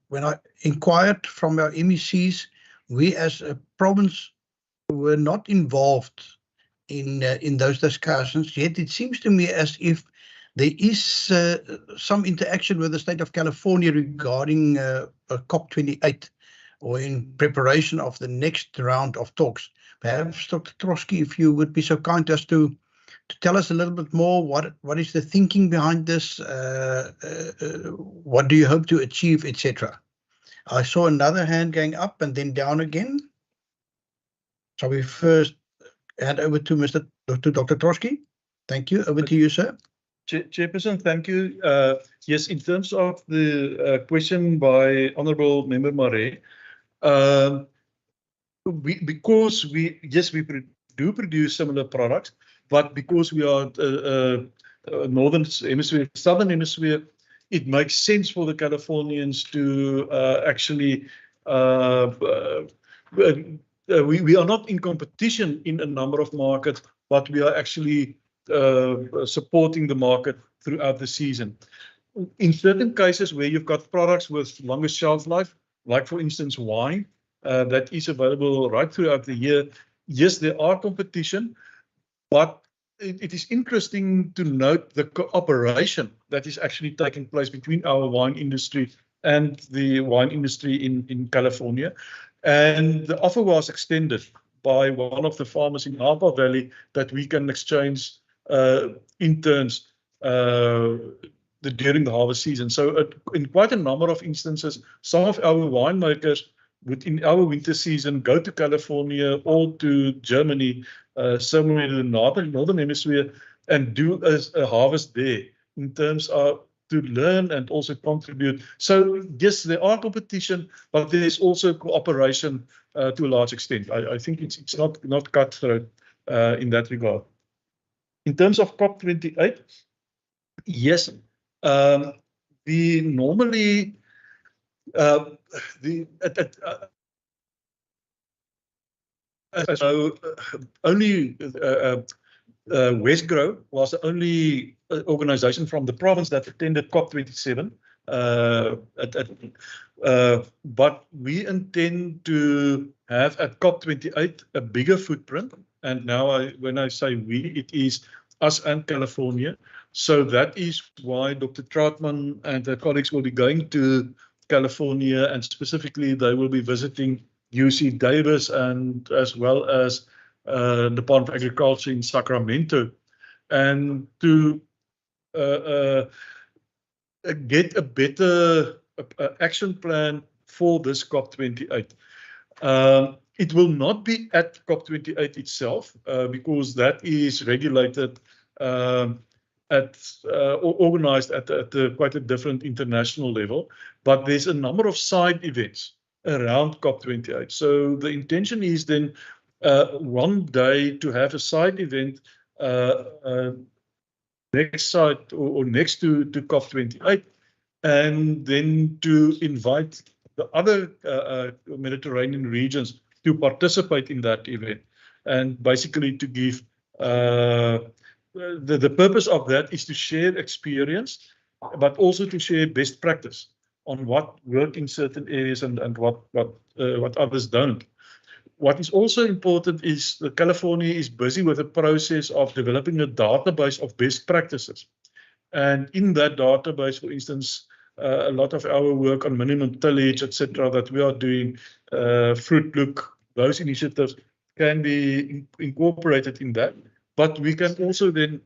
[SPEAKER 1] when I inquired from our MECs, we as a province were not involved in those discussions, yet it seems to me as if there is some interaction with the state of California regarding COP28 or in preparation of the next round of talks. Perhaps, Dr. Trotsky, if you would be so kind as to tell us a little bit more, what is the thinking behind this, what do you hope to achieve, etc. I saw another hand going up and then down again. Shall we first hand over to Dr. Trotsky? Thank you. Over to you, sir.
[SPEAKER 8] Chairperson, thank you. Yes, in terms of the question by Honourable Member Marais, because we do produce similar products, but because we are Northern Hemisphere, Southern Hemisphere, it makes sense for the Californians to actually we are not in competition in a number of markets, but we are actually supporting the market throughout the season. In certain cases where you've got products with longer shelf life, like for instance wine, that is available right throughout the year. Yes, there are competition, but it is interesting to note the cooperation that is actually taking place between our wine industry and the wine industry in California. And the offer was extended by one of the farmers in Napa Valley that we can exchange interns during the harvest season. So in quite a number of instances, some of our winemakers within our winter season go to California or to Germany, somewhere in the northern hemisphere, and do a harvest there in terms of to learn and also contribute. So yes, there are competition, but there is also cooperation to a large extent. I think it's not cutthroat in that regard. In terms of COP28, yes, we normally only Westgrow was the only organization from the province that attended COP27. But we intend to have at COP28 a bigger footprint. And now when I say we, it is us and California. So that is why Dr. Troutman and her colleagues will be going to California, and specifically they will be visiting UC Davis and as well as the Department of Agriculture in Sacramento, and to get a better action plan for this COP28. It will not be at COP28 itself because that is regulated organized at quite a different international level, but there's a number of side events around COP28. So the intention is then one day to have a side event next side or next to COP28, and then to invite the other Mediterranean regions to participate in that event, and basically to give the purpose of that is to share experience, but also to share best practice on what work in certain areas and what others don't. What is also important is that California is busy with the process of developing a database of best practices. And in that database, for instance, a lot of our work on minimum tillage, etc., that we are doing, Fruit Look, those initiatives can be incorporated in that. But we can also then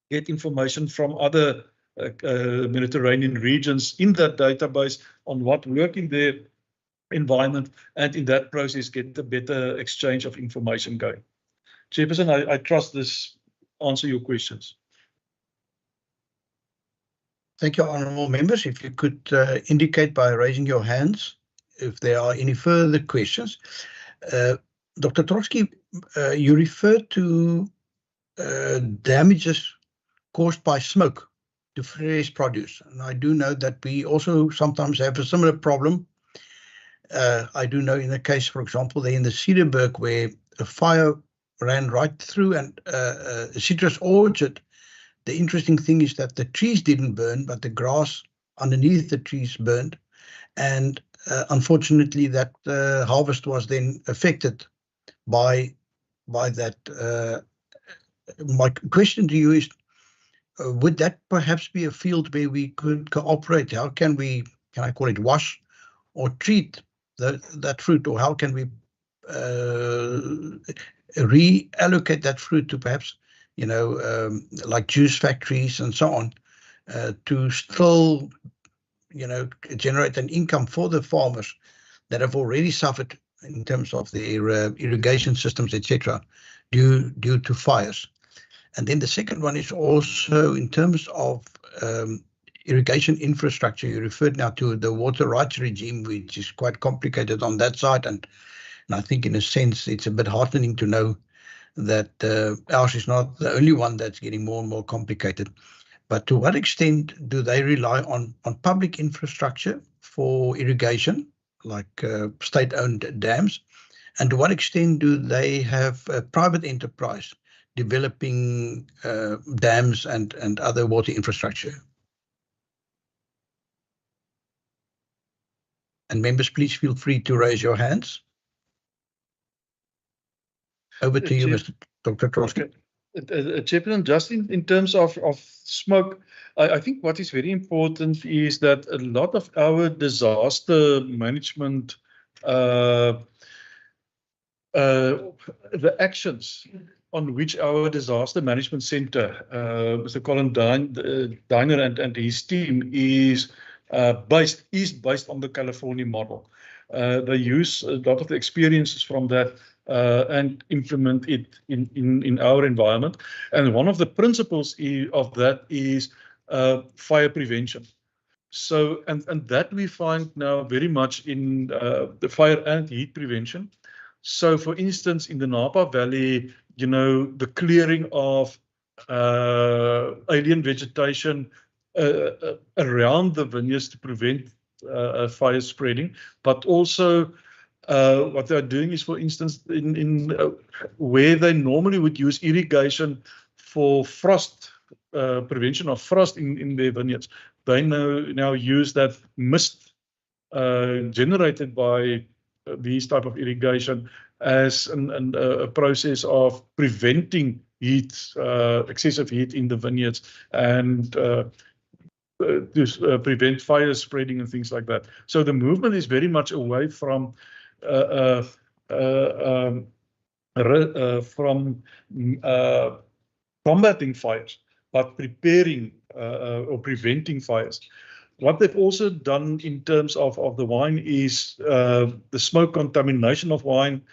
[SPEAKER 8] get information from other Mediterranean regions in that database on what work in their environment, and in that process get a better exchange of information going. Chairperson, I trust this answer your questions.
[SPEAKER 1] Thank you, honourable members. If you could indicate by raising your hands if there are any further questions. Dr. Trotsky, you referred to damages caused by smoke to fresh produce. And I do know that we also sometimes have a similar problem. I do know in the case, for example, there in the Cedarburg, where a fire ran right through and a citrus orchard. The interesting thing is that the trees didn't burn, but the grass underneath the trees burned. And unfortunately, that harvest was then affected by that. My question to you is, would that perhaps be a field where we could cooperate? How can we, can I call it wash or treat that fruit, or how can we reallocate that fruit to perhaps, like juice factories and so on, to still, generate an income for the farmers that have already suffered in terms of their irrigation systems, etc., due to fires. And then the second one is also in terms of irrigation infrastructure. You referred now to the water rights regime, which is quite complicated on that side. And I think in a sense, it's a bit heartening to know that ours is not the only one that's getting more and more complicated. But to what extent do they rely on public infrastructure for irrigation, like state-owned dams? And to what extent do they have a private enterprise developing dams and other water infrastructure? And members, please feel free to raise your hands. Over to you, Mr. Dr. Trotsky.
[SPEAKER 8] Chairperson, just in terms of smoke, I think what is very important is that a lot of our disaster management, the actions on which our disaster management center, Mr. Colin Diner and his team is based on the California model. They use a lot of the experiences from that and implement it in our environment. And one of the principles of that is fire prevention. So, and that we find now very much in the fire and heat prevention. So, for instance, in the Napa Valley, the clearing of alien vegetation around the vineyards to prevent fire spreading, but also what they're doing is, for instance, in where they normally would use irrigation for frost, prevention of frost in their vineyards, they now use that mist generated by these type of irrigation as a process of preventing heat, excessive heat in the vineyards, and to prevent fire spreading and things like that. So the movement is very much away from combating fires, but preparing or preventing fires. What they've also done in terms of the wine is the smoke contamination of wine.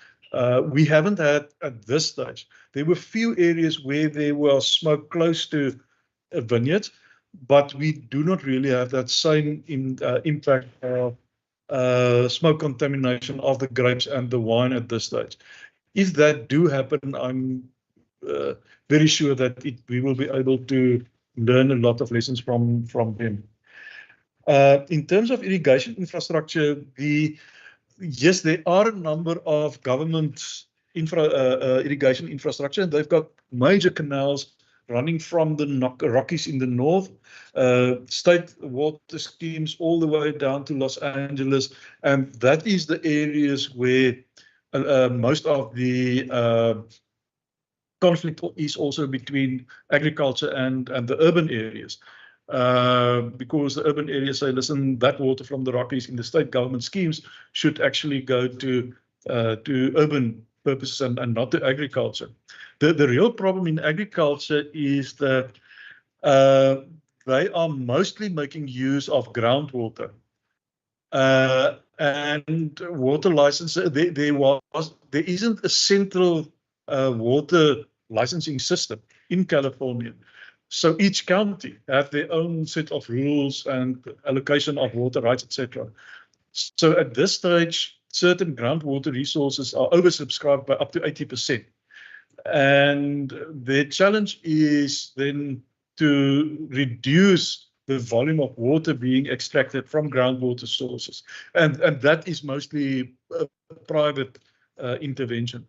[SPEAKER 8] We haven't had at this stage. There were few areas where there was smoke close to a vineyard, but we do not really have that same impact of smoke contamination of the grapes and the wine at this stage. If that do happen, I'm very sure that we will be able to learn a lot of lessons from them. In terms of irrigation infrastructure, yes, there are a number of government irrigation infrastructure, and they've got major canals running from the Rockies in the north, state water schemes all the way down to Los Angeles, and that is the areas where most of the conflict is also between agriculture and the urban areas. Because the urban areas say, listen, that water from the Rockies in the state government schemes should actually go to urban purposes and not to agriculture. The real problem in agriculture is that they are mostly making use of groundwater. And water license, there isn't a central water licensing system in California. So each county have their own set of rules and allocation of water rights, etc. So at this stage, certain groundwater resources are oversubscribed by up to 80%. And the challenge is then to reduce the volume of water being extracted from groundwater sources. And that is mostly private intervention.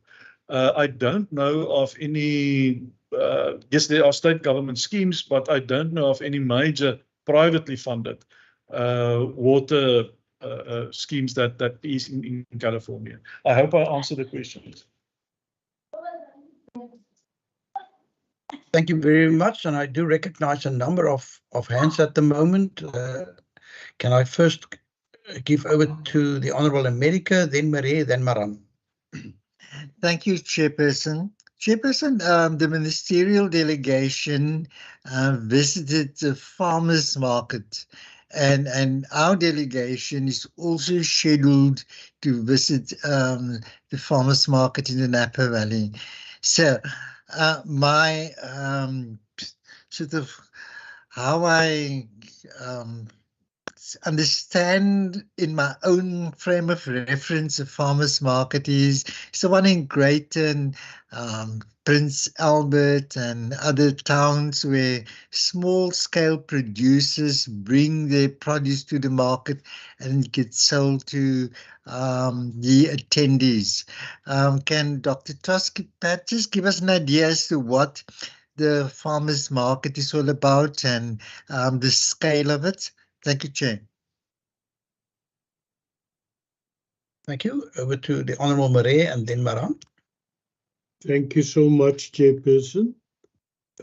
[SPEAKER 8] I don't know of any, yes, there are state government schemes, but I don't know of any major privately funded water schemes that is in California. I hope I answered the questions.
[SPEAKER 1] Thank you very much. And I do recognize a number of hands at the moment. Can I first give over to the Honourable America, then Marie, then Maran?
[SPEAKER 6] Thank you, Chairperson. Chairperson, the ministerial delegation visited the farmers market, and our delegation is also scheduled to visit the farmers market in the Napa Valley. So my sort of how I understand in my own frame of reference the farmers market is the one in Greyton, Prince Albert and other towns where small scale producers bring their produce to the market and it gets sold to the attendees. Can Dr. Trotsky perhaps just give us an idea as to what the farmers market is all about and the scale of it? Thank you, Chair.
[SPEAKER 1] Thank you. Over to the Honourable Marie and then Maran.
[SPEAKER 9] Thank you so much, Chairperson.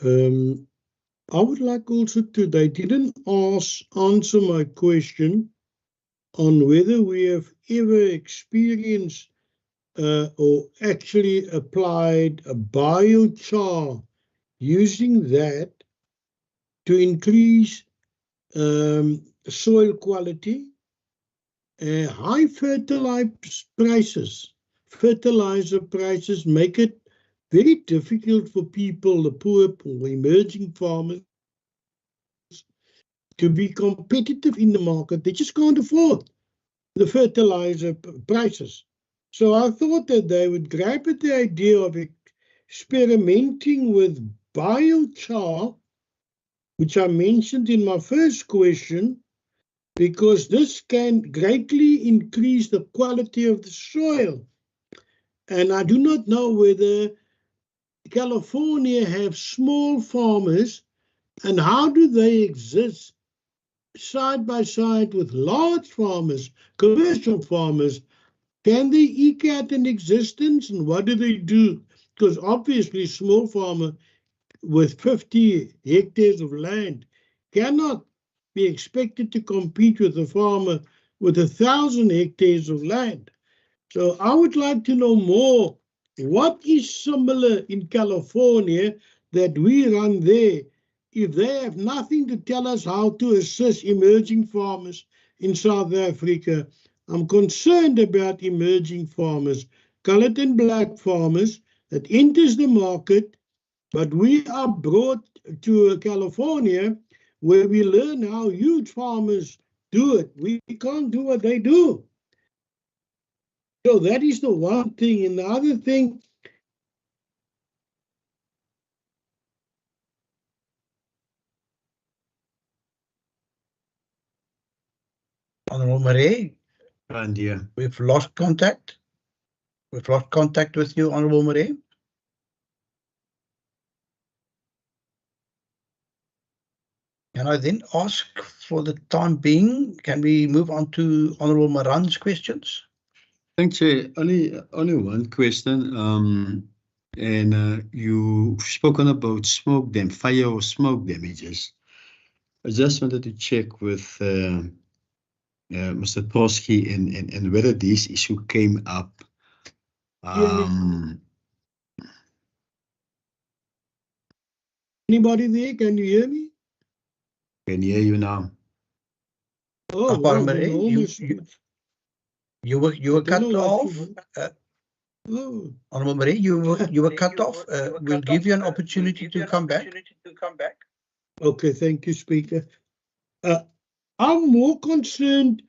[SPEAKER 9] I would like also to, they didn't answer my question on whether we have ever experienced or actually applied a biochar, using that to increase soil quality. High fertilizer prices make it very difficult for people, the poor or emerging farmers, to be competitive in the market. They just can't afford the fertilizer prices. So I thought that they would grab at the idea of experimenting with biochar, which I mentioned in my first question, because this can greatly increase the quality of the soil. And I do not know whether California have small farmers and how do they exist side by side with large farmers, commercial farmers. Can they eke out an existence, and what do they do? Because obviously small farmer with 50 hectares of land cannot be expected to compete with a farmer with 1,000 hectares of land. So I would like to know more. What is similar in California that we run there? If they have nothing to tell us how to assist emerging farmers in South Africa, I'm concerned about emerging farmers, colored and black farmers that enters the market, but we are brought to California where we learn how huge farmers do it. We can't do what they do. So that is the one thing. And the other thing,
[SPEAKER 1] Honourable Marie,
[SPEAKER 7] And yeah,
[SPEAKER 1] We've lost contact. We've lost contact with you, Honourable Marais. Can I then ask, for the time being, can we move on to Honourable Maran's questions?
[SPEAKER 7] thanks, Chair. Only one question. You've spoken about fire or smoke damages. I just wanted to check with Mr. Trotsky and whether this issue came up.
[SPEAKER 9] Anybody there? Can you hear me?
[SPEAKER 7] Can hear you now.
[SPEAKER 9] Oh,
[SPEAKER 1] Honourable
[SPEAKER 9] wow,
[SPEAKER 1] Marais, you were cut off.
[SPEAKER 9] Oh.
[SPEAKER 1] Honourable Marais, you were cut off. We'll give you an opportunity to come back.
[SPEAKER 9] Okay, thank you, Speaker. I'm more concerned.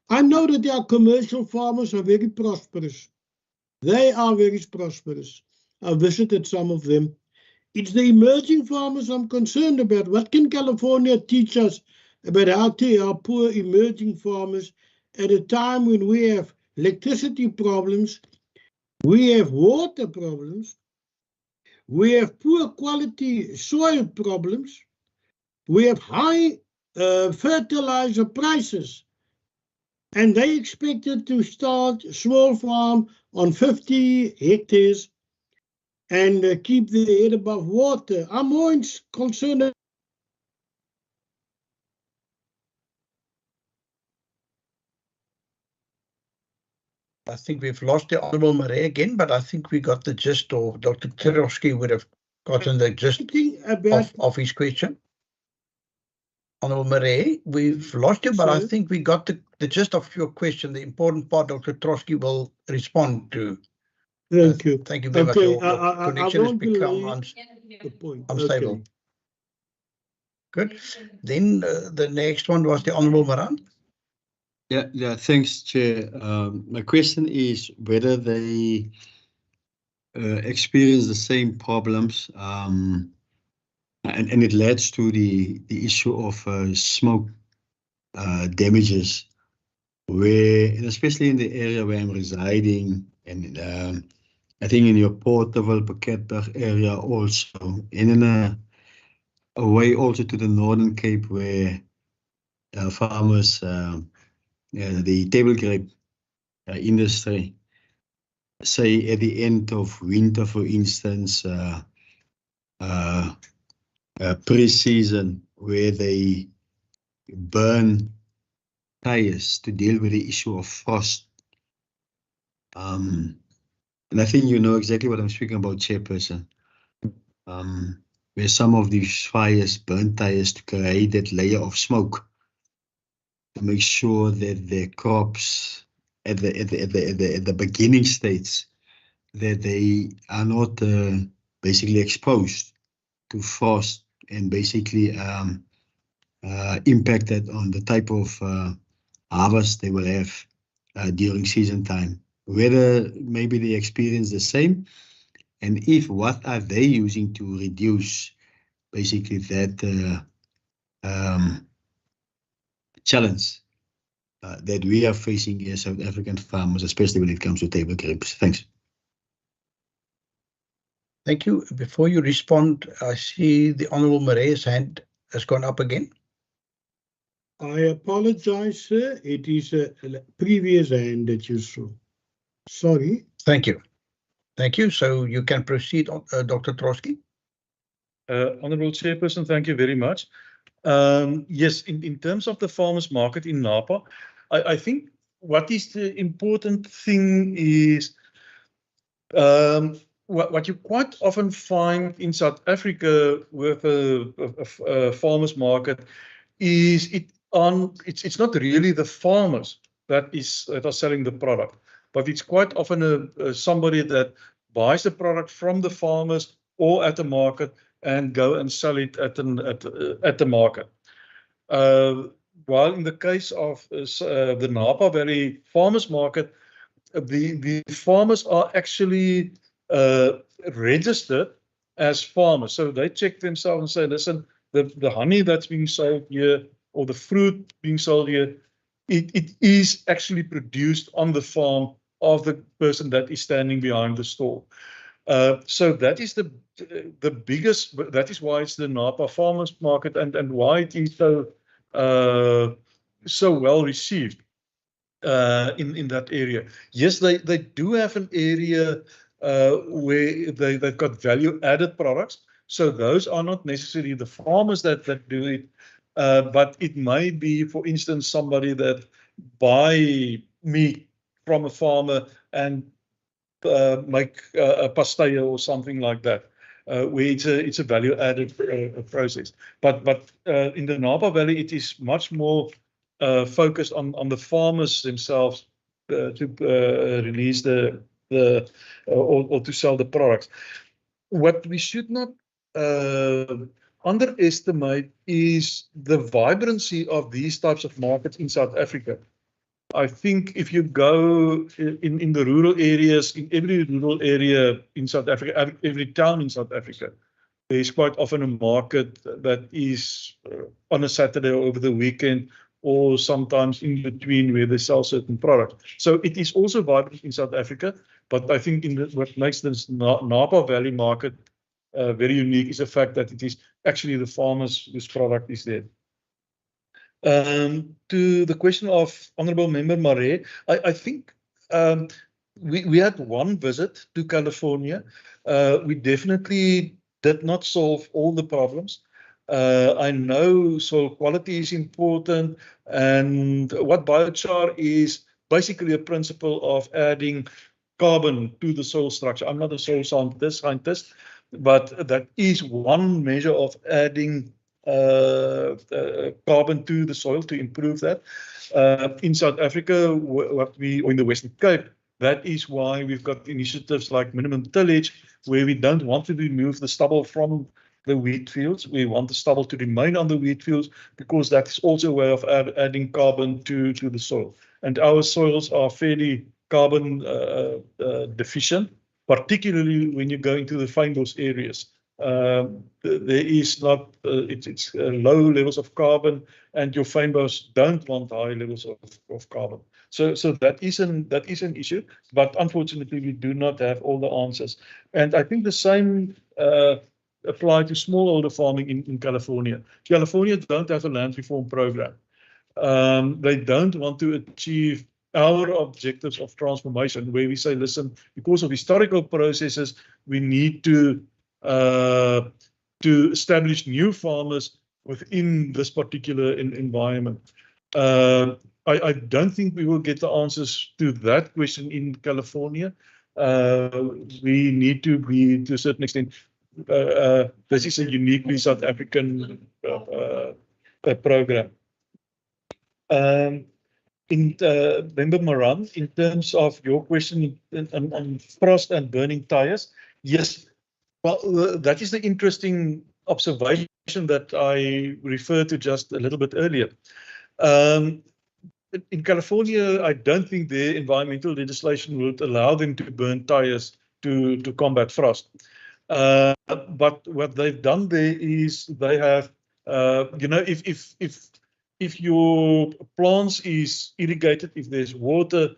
[SPEAKER 9] I know that our commercial farmers are very prosperous. They are very prosperous. I visited some of them. It's the emerging farmers I'm concerned about. What can California teach us about how to help poor emerging farmers at a time when we have electricity problems, we have water problems, we have poor quality soil problems, we have high fertilizer prices, and they expected to start a small farm on 50 hectares and keep their head above water. I'm more concerned.
[SPEAKER 1] I think we've lost the Honourable Marais again, but I think we got the gist, or Dr. Trotsky would have gotten the gist of his question. Honourable Marais, we've lost you, but I think we got the gist of your question. The important part, Dr. Trotsky will respond to.
[SPEAKER 9] Thank you.
[SPEAKER 1] Thank you very much. Your connection has become unstable.
[SPEAKER 9] Okay.
[SPEAKER 1] Good. Then the next one was the Honourable Maran.
[SPEAKER 7] Yeah, thanks, Chair. My question is whether they experience the same problems, and it leads to the issue of smoke damages, where, and especially in the area where I'm residing, and I think in your Portable, Pakketberg area also, and in a way also to the Northern Cape, where farmers, the table grape industry, say at the end of winter, for instance, pre-season, where they burn tires to deal with the issue of frost. And I think you know exactly what I'm speaking about, Chairperson. Where some of these fires burn tires to create that layer of smoke to make sure that their crops at the beginning states, that they are not basically exposed to frost and basically impacted on the type of harvest they will have during season time. Whether maybe they experience the same, and if, what are they using to reduce basically that challenge that we are facing as South African farmers, especially when it comes to table grapes. Thanks.
[SPEAKER 1] Thank you. Before you respond, I see the Honourable Marais' hand has gone up again.
[SPEAKER 9] I apologize, sir. It is a previous hand that you saw. Sorry.
[SPEAKER 1] Thank you. Thank you. So you can proceed, Dr. Trotsky.
[SPEAKER 8] Honourable Chairperson, thank you very much. Yes, in terms of the farmers market in Napa, I think what is the important thing is what you quite often find in South Africa with a farmers market is it's not really the farmers that are selling the product, but it's quite often somebody that buys the product from the farmers or at the market and go and sell it at the market. While in the case of the Napa Valley farmers market, the farmers are actually registered as farmers. So they check themselves and say, listen, the honey that's being sold here or the fruit being sold here it is actually produced on the farm of the person that is standing behind the store. So that is the biggest. That is why it's the Napa Farmers Market, and why it is so well received in that area. Yes, they do have an area where they've got value added products. So those are not necessarily the farmers that do it, but it may be, for instance, somebody that buy meat from a farmer and make a pastilla or something like that, where it's a value added process. But in the Napa Valley, it is much more focused on the farmers themselves to release or to sell the products. What we should not underestimate is the vibrancy of these types of markets in South Africa. I think if you go in the rural areas, in every rural area in South Africa, every town in South Africa, there's quite often a market that is on a Saturday or over the weekend, or sometimes in between, where they sell certain products. So it is also vibrant in South Africa, but I think what makes this Napa Valley market very unique is the fact that it is actually the farmers whose product is there. To the question of Honourable Member Marais, I think we had one visit to California. We definitely did not solve all the problems. I know soil quality is important, and what biochar is basically a principle of adding carbon to the soil structure. I'm not a soil scientist, but that is one measure of adding carbon to the soil to improve that. In South Africa, or in the Western Cape, that is why we've got initiatives like minimum tillage, where we don't want to remove the stubble from the wheat fields. We want the stubble to remain on the wheat fields, because that is also a way of adding carbon to the soil. And our soils are fairly carbon deficient, particularly when you go into the fynbos areas. There is not, it's low levels of carbon, and your fynbos don't want high levels of carbon. So that is an issue, but unfortunately we do not have all the answers. And I think the same apply to smallholder farming in California. California don't have a land reform program. They don't want to achieve our objectives of transformation, where we say, listen, because of historical processes, we need to establish new farmers within this particular environment. I don't think we will get the answers to that question in California. We need to be, to a certain extent, this is a uniquely South African program. Member Moran, in terms of your question on frost and burning tires, yes, well, that is the interesting observation that I referred to just a little bit earlier. In California, I don't think their environmental legislation would allow them to burn tires to combat frost. But what they've done there is they have, if your plants is irrigated, if there's water,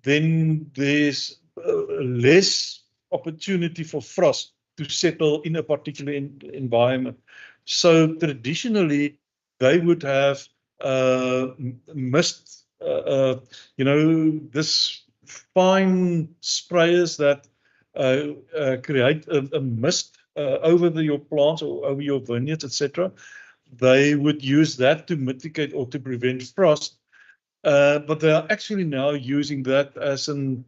[SPEAKER 8] then there's less opportunity for frost to settle in a particular environment. So traditionally, they would have mist, this fine sprayers that create a mist over your plants or over your vineyards, etc. They would use that to mitigate or to prevent frost, but they are actually now using that as an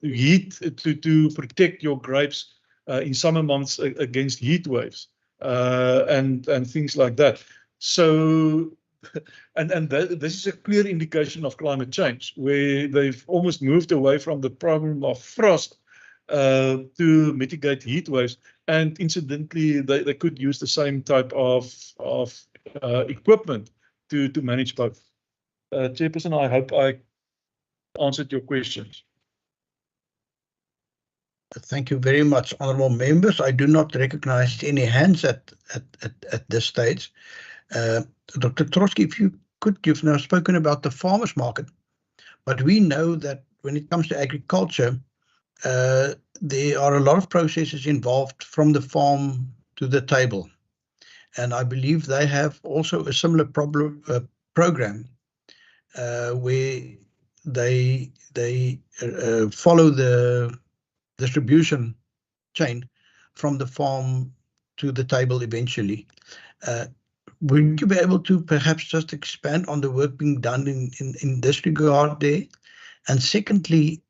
[SPEAKER 8] heat to protect your grapes in summer months against heat waves and things like that. So, this is a clear indication of climate change, where they've almost moved away from the problem of frost to mitigate heat waves. And incidentally, they could use the same type of equipment to manage both. Chairperson, I hope I answered your questions.
[SPEAKER 1] Thank you very much, honourable members. I do not recognize any hands at this stage. Dr. Trotsky, if you you've now spoken about the farmers market, but we know that when it comes to agriculture, there are a lot of processes involved from the farm to the table. And I believe they have also a similar program where they follow the distribution chain from the farm to the table eventually. Would you be able to perhaps just expand on the work being done in this regard there? And secondly,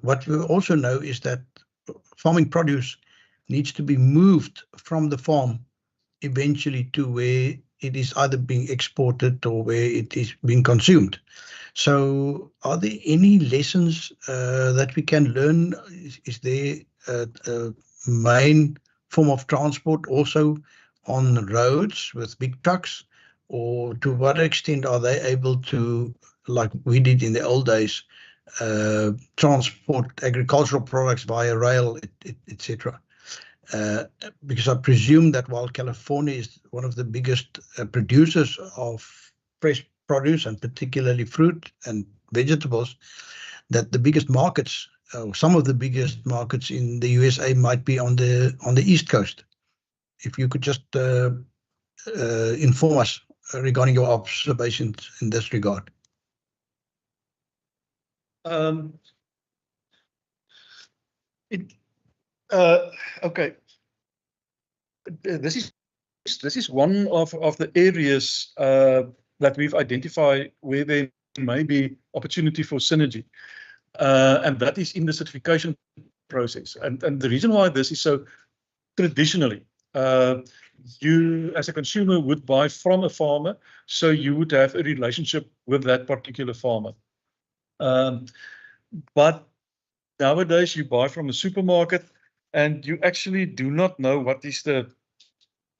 [SPEAKER 1] what we also know is that farming produce needs to be moved from the farm eventually to where it is either being exported or where it is being consumed. So are there any lessons that we can learn? Is there a main form of transport also on roads with big trucks, or to what extent are they able to, like we did in the old days, transport agricultural products via rail, etc.? Because I presume that while California is one of the biggest producers of fresh produce and particularly fruit and vegetables, that the biggest markets, some of the biggest markets in the USA might be on the East Coast. If you could just inform us regarding your observations in this regard.
[SPEAKER 8] Okay. This is one of the areas that we've identified where there may be opportunity for synergy, and that is in the certification process. And the reason why this is so, traditionally, you as a consumer would buy from a farmer, so you would have a relationship with that particular farmer. But nowadays you buy from a supermarket and you actually do not know what is the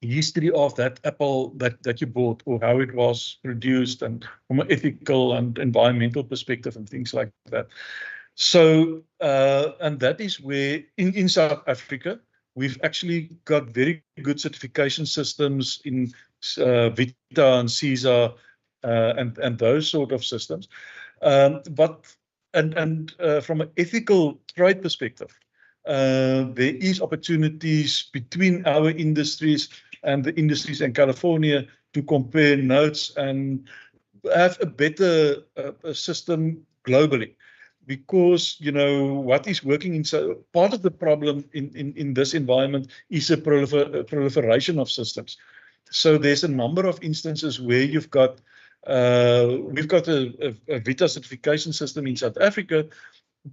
[SPEAKER 8] history of that apple that you bought, or how it was produced, and from an ethical and environmental perspective and things like that. So, and that is where in South Africa, we've actually got very good certification systems in Vita and CISA and those sort of systems. But from an ethical trade perspective, there is opportunities between our industries and the industries in California to compare notes and have a better system globally. Because, you know, what is working in, so part of the problem in this environment is a proliferation of systems. So there's a number of instances where you've got, we've got a Vita certification system in South Africa,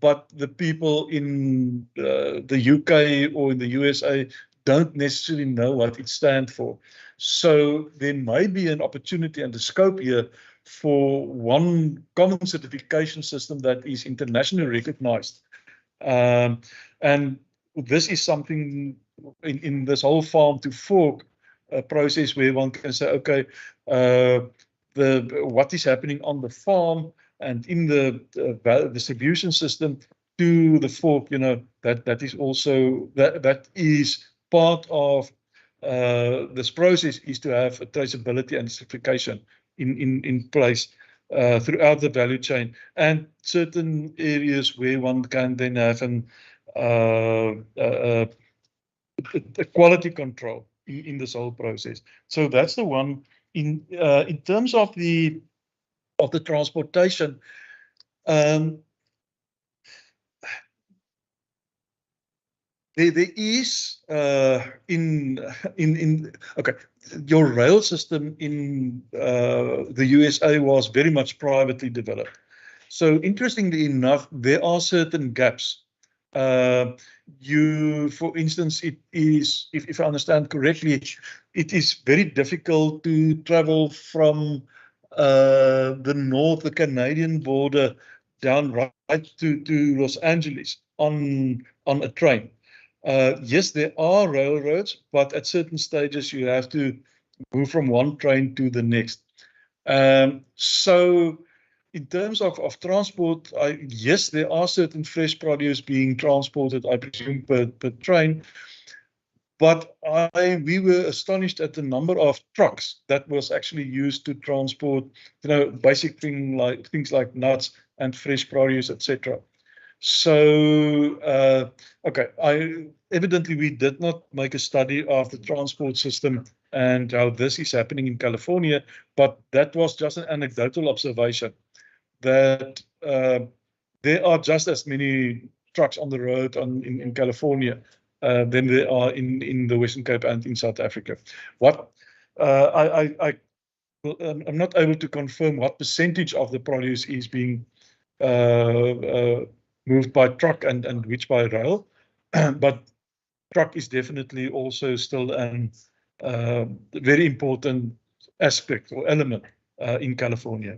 [SPEAKER 8] but the people in the UK or in the USA don't necessarily know what it stands for. So there may be an opportunity and a scope here for one common certification system that is internationally recognized. And this is something in this whole farm to fork process where one can say, okay, what is happening on the farm and in the distribution system to the fork, you know, that is also, that is part of this process, is to have a traceability and certification in place throughout the value chain, and certain areas where one can then have a quality control in this whole process. So that's the one. In terms of the transportation, there is okay, your rail system in the USA was very much privately developed. So interestingly enough, there are certain gaps. For instance, it is, if I understand correctly, it is very difficult to travel from the the Canadian border down right to Los Angeles on a train. Yes, there are railroads, but at certain stages you have to move from one train to the next. So in terms of transport, yes, there are certain fresh produce being transported, I presume, per train. But we were astonished at the number of trucks that was actually used to transport, basic things like nuts and fresh produce, etc. So, okay, evidently we did not make a study of the transport system and how this is happening in California, but that was just an anecdotal observation that there are just as many trucks on the road in California than there are in the Western Cape and in South Africa. What I'm not able to confirm what percentage of the produce is being moved by truck and which by rail, but truck is definitely also still an very important aspect or element in California.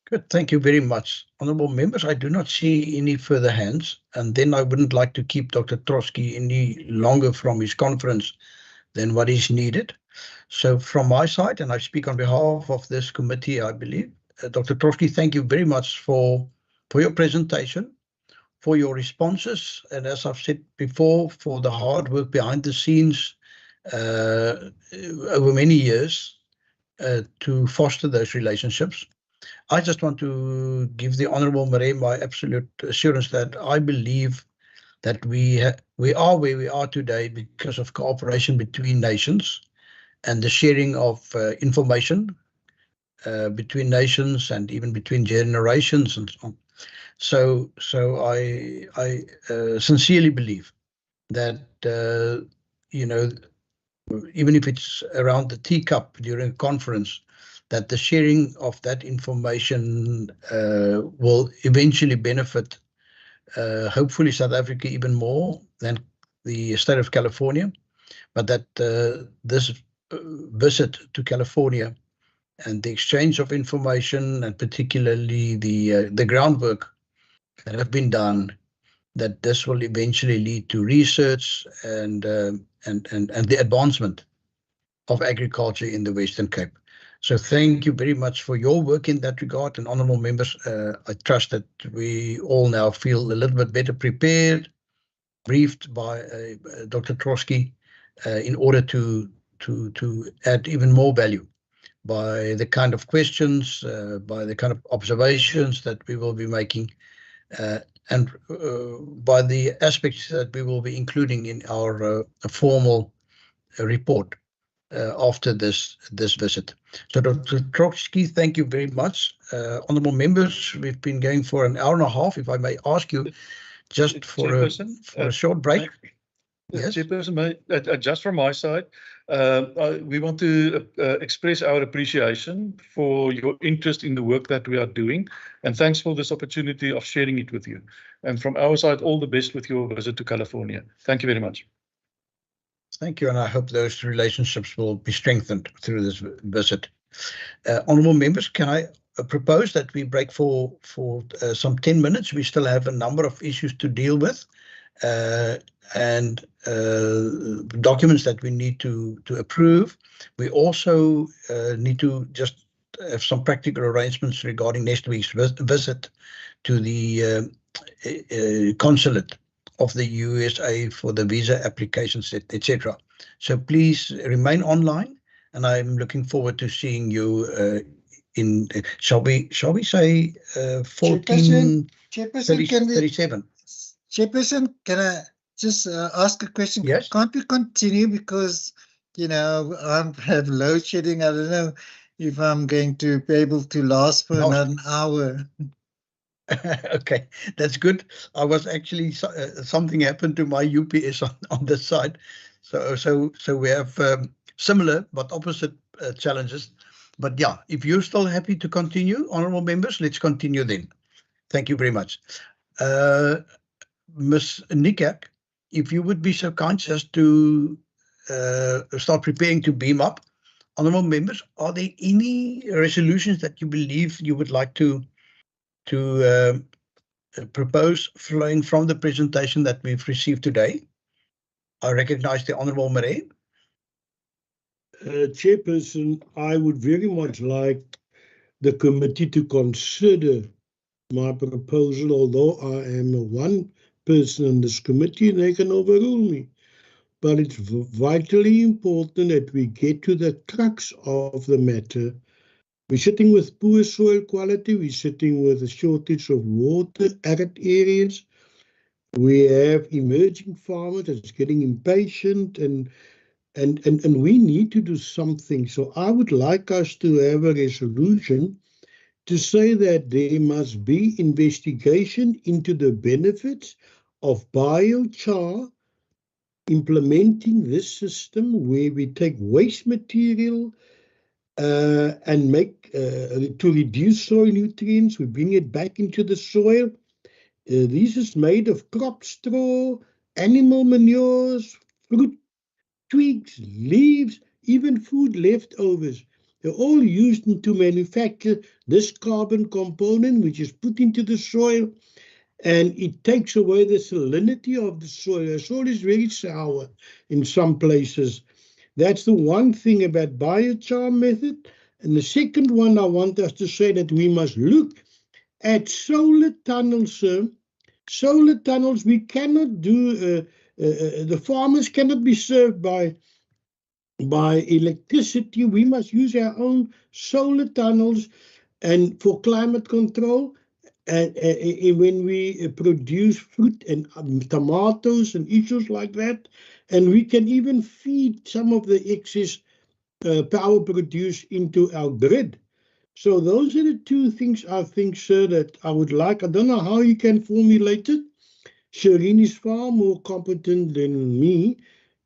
[SPEAKER 1] Good, thank you very much. Honourable members, I do not see any further hands, and then I wouldn't like to keep Dr. Trotsky any longer from his conference than what is needed. So from my side, and I speak on behalf of this committee, I believe, Dr. Trotsky, thank you very much for your presentation, for your responses, and as I've said before, for the hard work behind the scenes over many years to foster those relationships. I just want to give the Honourable Murray my absolute assurance that I believe that we are where we are today because of cooperation between nations and the sharing of information between nations and even between generations and so on. So I sincerely believe that even if it's around the teacup during a conference, that the sharing of that information will eventually benefit, hopefully, South Africa even more than the state of California, but that this visit to California and the exchange of information, and particularly the groundwork that have been done, that this will eventually lead to research and the advancement of agriculture in the Western Cape. So thank you very much for your work in that regard. And honourable members, I trust that we all now feel a little bit better prepared, briefed by Dr. Trotsky in order to add even more value by the kind of questions, by the kind of observations that we will be making, and by the aspects that we will be including in our formal report after this visit. So Dr. Trotsky, thank you very much. Honourable members, we've been going for an hour and a half. If I may ask you just for a short break. Yes.
[SPEAKER 8] Chairperson, just from my side, we want to express our appreciation for your interest in the work that we are doing, and thanks for this opportunity of sharing it with you. And from our side, all the best with your visit to California. Thank you very much.
[SPEAKER 1] Thank you, and I hope those relationships will be strengthened through this visit. Honourable members, can I propose that we break for some 10 minutes? We still have a number of issues to deal with, and documents that we need to approve. We also need to just have some practical arrangements regarding next week's visit to the consulate of the USA for the visa applications, etc. So please remain online, and I'm looking forward to seeing you in, shall we say 14:37?
[SPEAKER 6] Chairperson, can I just ask a question?
[SPEAKER 1] Yes.
[SPEAKER 6] Can't we continue because, I have load shedding. I don't know if I'm going to be able to last for another hour.
[SPEAKER 1] Okay, that's good. I was actually something happened to my UPS on this side, so we have similar but opposite challenges. But yeah, if you're still happy to continue, honourable members, let's continue then. Thank you very much. Ms. Nikak, if you would be so kind just to start preparing to beam up. Honourable members, are there any resolutions that you believe you would like to propose flowing from the presentation that we've received today? I recognize the Honourable Murray.
[SPEAKER 9] Chairperson, I would very much like the committee to consider my proposal, although I am one person on this committee and they can overrule me. But it's vitally important that we get to the crux of the matter. We're sitting with poor soil quality. We're sitting with a shortage of water, arid areas. We have emerging farmers that's getting impatient, and we need to do something. So I would like us to have a resolution to say that there must be investigation into the benefits of biochar, implementing this system where we take waste material and make to reduce soil nutrients, we bring it back into the soil. This is made of crop straw, animal manures, fruit twigs, leaves, even food leftovers. They're all used to manufacture this carbon component, which is put into the soil, and it takes away the salinity of the soil. The soil is very sour in some places. That's the one thing about biochar method. And the second one, I want us to say that we must look at solar tunnels, sir. Solar tunnels, we cannot do, the farmers cannot be served by electricity. We must use our own solar tunnels and for climate control. And when we produce fruit and tomatoes and issues like that, and we can even feed some of the excess power produced into our grid. So those are the two things I think, sir, that I would like. I don't know how you can formulate it. Shireen is far more competent than me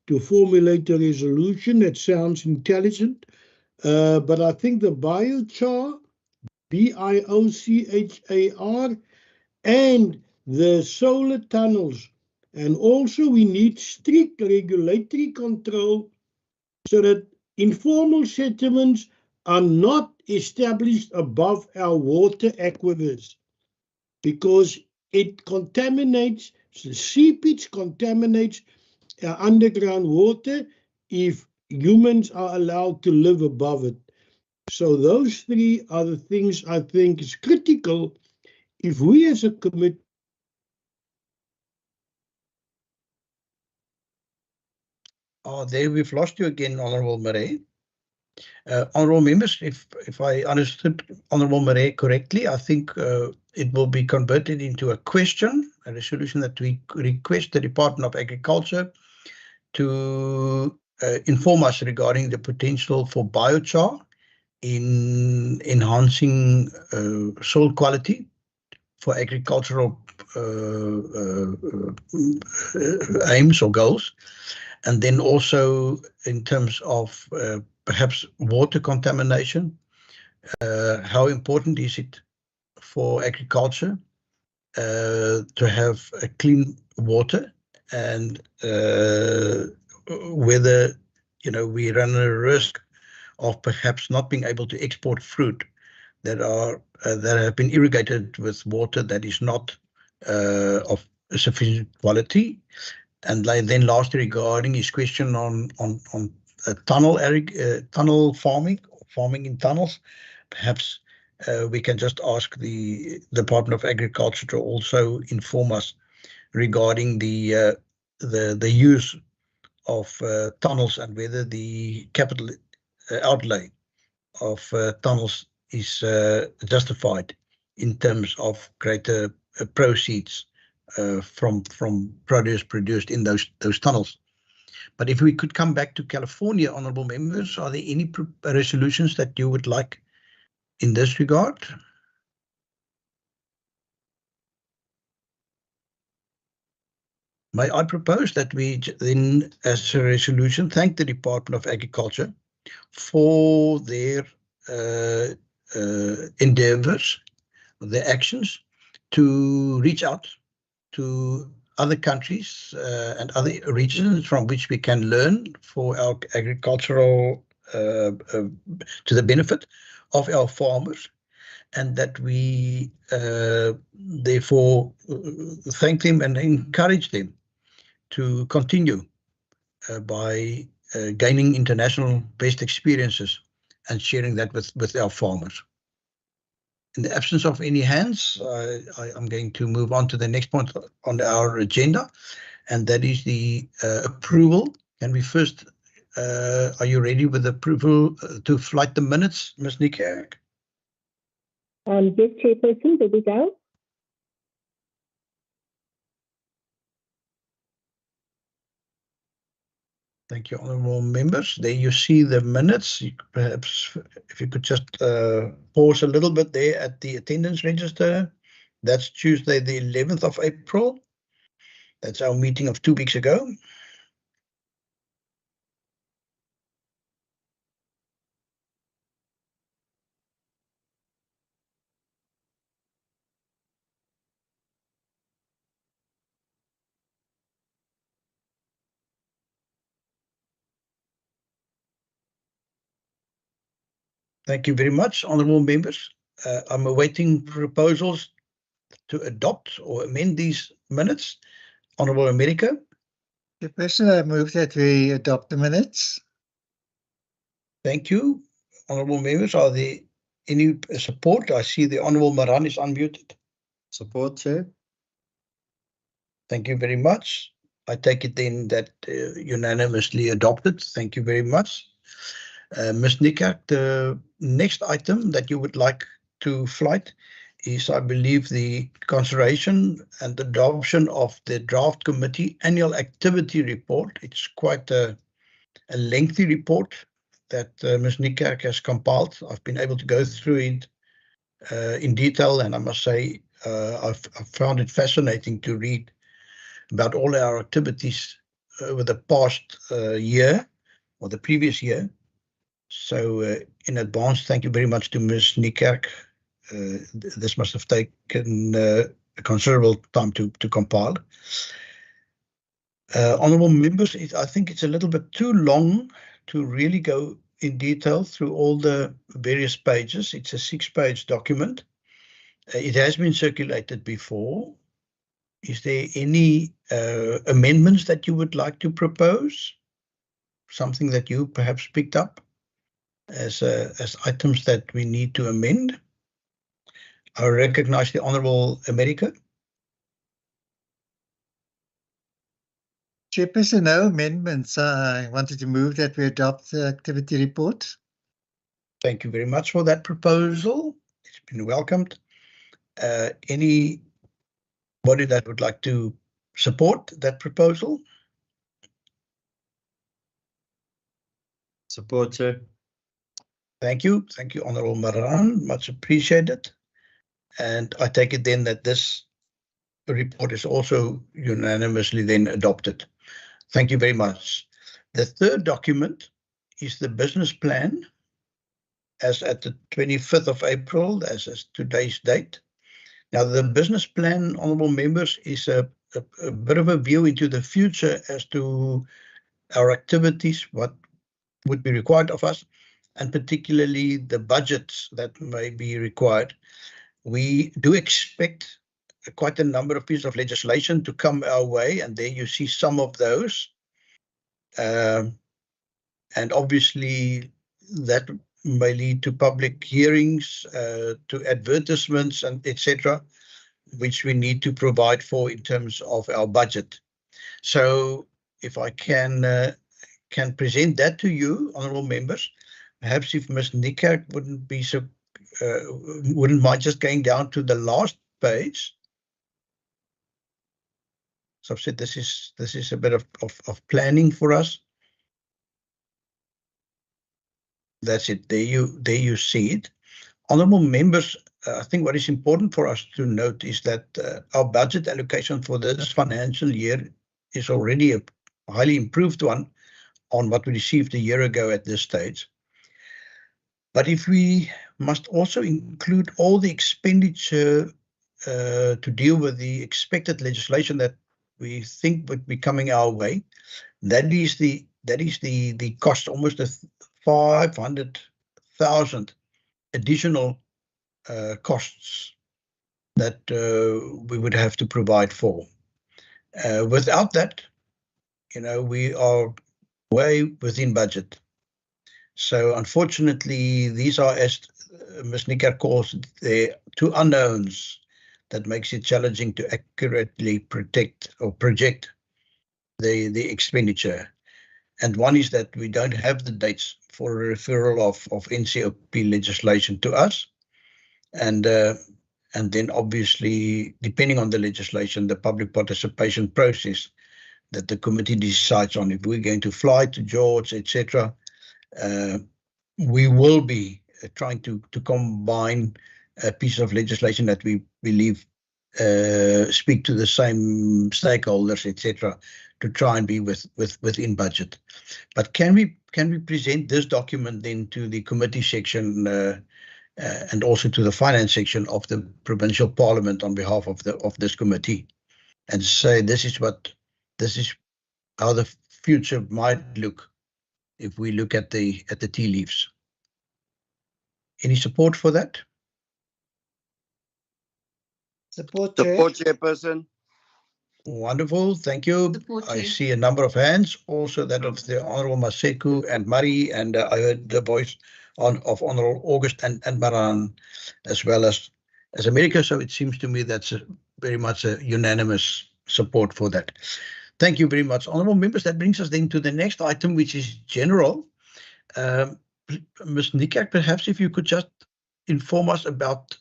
[SPEAKER 9] to formulate a resolution that sounds intelligent. But I think the biochar, BIOCHAR, and the solar tunnels. And also we need strict regulatory control so that informal settlements are not established above our water aquifers, because it contaminates, the seepage contaminates our underground water if humans are allowed to live above it. So those three are the things I think is critical if we as a committee.
[SPEAKER 1] Oh, there we've lost you again, Honourable Murray. Honourable members, if I understood Honourable Murray correctly, I think it will be converted into a question, a resolution that we request the Department of Agriculture to inform us regarding the potential for biochar in enhancing soil quality for agricultural aims or goals. And then also in terms of perhaps water contamination, how important is it for agriculture to have a clean water, and whether, you know, we run a risk of perhaps not being able to export fruit that are that have been irrigated with water that is not of sufficient quality. And then lastly, regarding his question on tunnel farming in tunnels, perhaps we can just ask the Department of Agriculture to also inform us regarding the use of tunnels and whether the capital outlay of tunnels is justified in terms of greater proceeds from produce produced in those tunnels. But if we could come back to California, honourable members, are there any resolutions that you would like in this regard? May I propose that we then, as a resolution, thank the Department of Agriculture for their endeavours, their actions to reach out to other countries and other regions from which we can learn for our agricultural, to the benefit of our farmers, and that we therefore thank them and encourage them to continue by gaining international best experiences and sharing that with our farmers. In the absence of any hands, I'm going to move on to the next point on our agenda, and that is the approval. Can we first, are you ready with approval to flight the minutes, Ms. Niekerk?
[SPEAKER 2] Yes, Chairperson, there we go.
[SPEAKER 1] Thank you, honourable members. There you see the minutes. Perhaps if you could just pause a little bit there at the attendance register. That's Tuesday, the 11th of April. That's our meeting of 2 weeks ago. Thank you very much, honourable members. I'm awaiting proposals to adopt or amend these minutes. Honourable America.
[SPEAKER 6] Chairperson, I move that we adopt the minutes.
[SPEAKER 1] Thank you. Honourable members, are there any support? I see the Honourable Maran is unmuted.
[SPEAKER 7] Support, Chair.
[SPEAKER 1] Thank you very much. I take it then that unanimously adopted. Thank you very much. Ms. Niekerk, the next item that you would like to flight is, I believe, the consideration and adoption of the draft committee annual activity report. It's quite a lengthy report that Ms. Niekerk has compiled. I've been able to go through it in detail, and I must say I've found it fascinating to read about all our activities over the past year or the previous year. So in advance, thank you very much to Ms. Niekerk. This must have taken a considerable time to compile. Honourable members, I think it's a little bit too long to really go in detail through all the various pages. It's a 6-page document. It has been circulated before. Is there any amendments that you would like to propose? Something that you perhaps picked up as items that we need to amend? I recognize the Honourable America.
[SPEAKER 6] Chairperson, no amendments. I wanted to move that we adopt the activity report.
[SPEAKER 1] Thank you very much for that proposal. It's been welcomed. Anybody that would like to support that proposal?
[SPEAKER 7] Support, Chair.
[SPEAKER 1] Thank you. Thank you, Honourable Maran. Much appreciated. And I take it then that this report is also unanimously then adopted. Thank you very much. The third document is the business plan as at the 25th of April, as today's date. Now, the business plan, honourable members, is a bit of a view into the future as to our activities, what would be required of us, and particularly the budgets that may be required. We do expect quite a number of pieces of legislation to come our way, and there you see some of those. And obviously that may lead to public hearings, to advertisements, and etc., which we need to provide for in terms of our budget. So if I can present that to you, honourable members, perhaps if Ms. Niekerk wouldn't mind just going down to the last page. So I've said this is a bit of planning for us. That's it. There you see it. Honourable members, I think what is important for us to note is that our budget allocation for this financial year is already a highly improved one on what we received a year ago at this stage. But if we must also include all the expenditure to deal with the expected legislation that we think would be coming our way, that is the cost, almost 500,000 additional costs that we would have to provide for. Without that, we are way within budget. So unfortunately, these are, as Ms. Nicker calls it, the two unknowns that makes it challenging to accurately predict or project the expenditure. And one is that we don't have the dates for a referral of NCOP legislation to us. And then obviously, depending on the legislation, the public participation process that the committee decides on, if we're going to fly to George, etc., we will be trying to combine a piece of legislation that we believe speak to the same stakeholders, etc., to try and be within budget. But can we present this document then to the committee section and also to the finance section of the provincial parliament on behalf of this committee, and say this is how the future might look if we look at the tea leaves? Any support for that?
[SPEAKER 6] Support, Chair.
[SPEAKER 5] Support, Chairperson.
[SPEAKER 1] Wonderful, thank you.
[SPEAKER 3] Support,
[SPEAKER 1] I
[SPEAKER 3] Chair.
[SPEAKER 1] see a number of hands, also that of the Honourable Maseku and Murray, and I heard the voice of Honourable August and Maran, as well as America. So it seems to me that's very much a unanimous support for that. Thank you very much, honourable members. That brings us then to the next item, which is general. Ms. Nikak, perhaps if you could just inform us about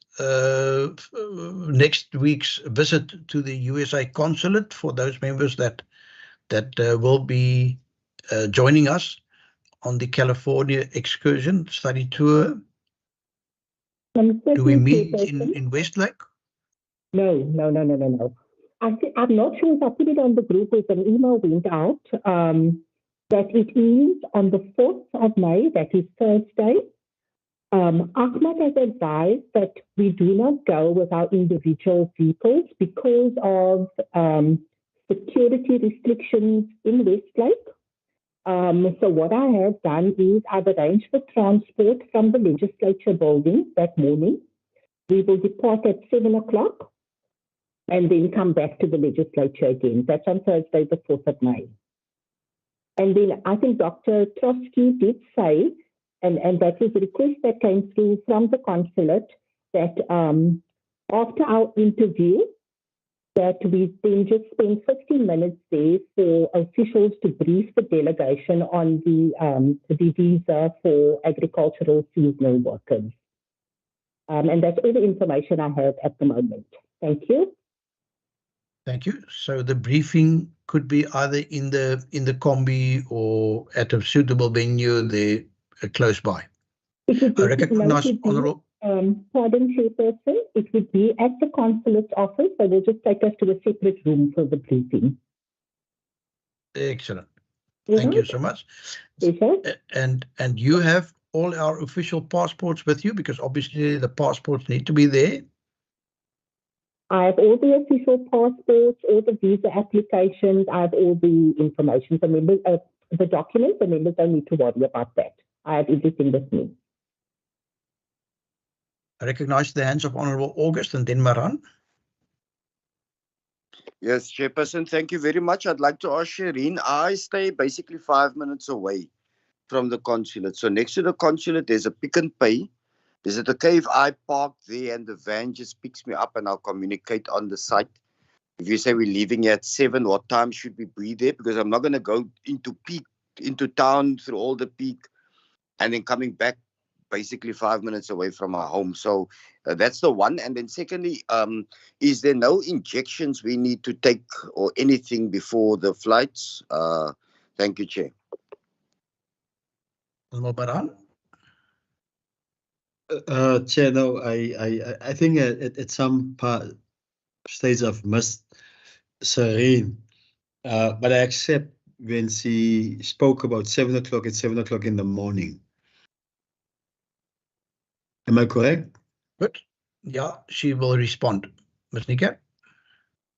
[SPEAKER 1] next week's visit to the USA consulate for those members that will be joining us on the California excursion study tour. Do we meet in Westlake?
[SPEAKER 2] No. I'm not sure if I put it on the group, if an email went out, that it is on the 4th of May, that is Thursday. Ahmad has advised that we do not go with our individual vehicles because of security restrictions in Westlake. So what I have done is I've arranged for transport from the legislature building that morning. We will depart at 7 o'clock and then come back to the legislature again. That's on Thursday, the 4th of May. And then I think Dr. Trotsky did say, and that was a request that came through from the consulate, that after our interview, that we then just spend 15 minutes there for officials to brief the delegation on the visa for agricultural seasonal workers. And that's all the information I have at the moment. Thank you.
[SPEAKER 1] Thank you. So the briefing could be either in the combi or at a suitable venue there close by.
[SPEAKER 2] It would
[SPEAKER 1] I recognize Honourable.
[SPEAKER 2] Pardon, Chairperson, it would be at the consulate's office, so they'll just take us to a separate room for the briefing.
[SPEAKER 1] Excellent. Thank you so much. And you have all our official passports with you, because obviously the passports need to be there.
[SPEAKER 2] I have all the official passports, all the visa applications. I have all the information. The members, the documents, the members don't need to worry about that. I have everything with me.
[SPEAKER 1] I recognize the hands of Honourable August and then Maran.
[SPEAKER 5] Yes, Chairperson, thank you very much. I'd like to ask Shireen, I stay basically 5 minutes away from the consulate. So next to the consulate, there's a Pick n Pay. Is it okay if I park there and the van just picks me up and I'll communicate on the site? If you say we're leaving at 7, what time should we be there? Because I'm not going to go into town through all the peak and then coming back basically 5 minutes away from our home. So that's the one. And then secondly, is there no injections we need to take or anything before the flights? Thank you, Chair.
[SPEAKER 1] Maran?
[SPEAKER 7] Chair, no, I think at some stage I've missed Serene, but I accept when she spoke about 7 o'clock at 7 o'clock in the morning. Am I correct?
[SPEAKER 1] Good. Yeah, she will respond. Ms. Nika?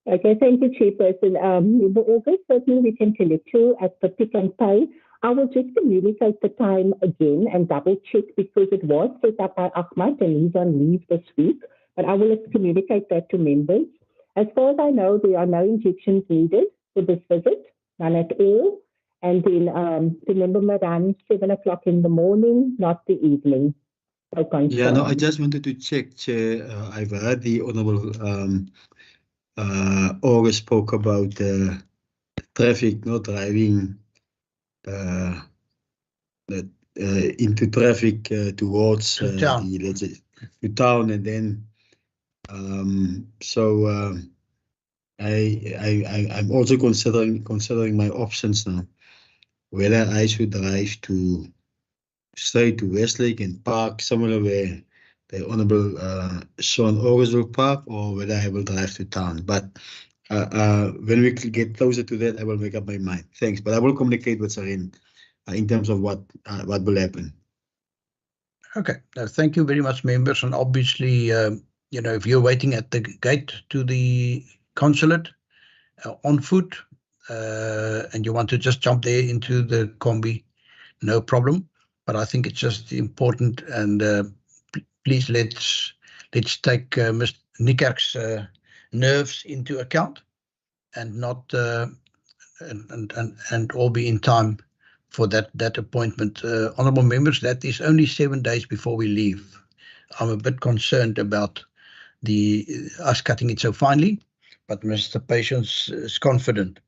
[SPEAKER 2] Okay, thank you, Chairperson. In August, certainly we can connect you at the Pick n Pay. I will just communicate the time again and double check, because it was set up by Ahmad and he's on leave this week, but I will communicate that to members. As far as I know, there are no injections needed for this visit, none at all. And then remember, Madam, 7 o'clock in the morning, not the evening. So
[SPEAKER 7] Yeah, no, I
[SPEAKER 2] confirmed.
[SPEAKER 7] just wanted to check, Chair. I've heard the Honourable August spoke about traffic, not driving into traffic towards
[SPEAKER 1] To town.
[SPEAKER 7] the, let's say, to town, and then I'm also considering my options now, whether I should drive to straight to Westlake and park somewhere where the Honourable Sean August will park, or whether I will drive to town. But when we get closer to that, I will make up my mind. Thanks, but I will communicate with Sarin in terms of what will happen.
[SPEAKER 1] Okay, thank you very much, members. And obviously, you know, if you're waiting at the gate to the consulate on foot and you want to just jump there into the combi, no problem. But I think it's just important, and please let's take Mr. Nikerk's nerves into account, and not and all be in time for that appointment. Honourable members, that is only 7 days before we leave. I'm a bit concerned about us cutting it so finely, but Mr. Patience is confident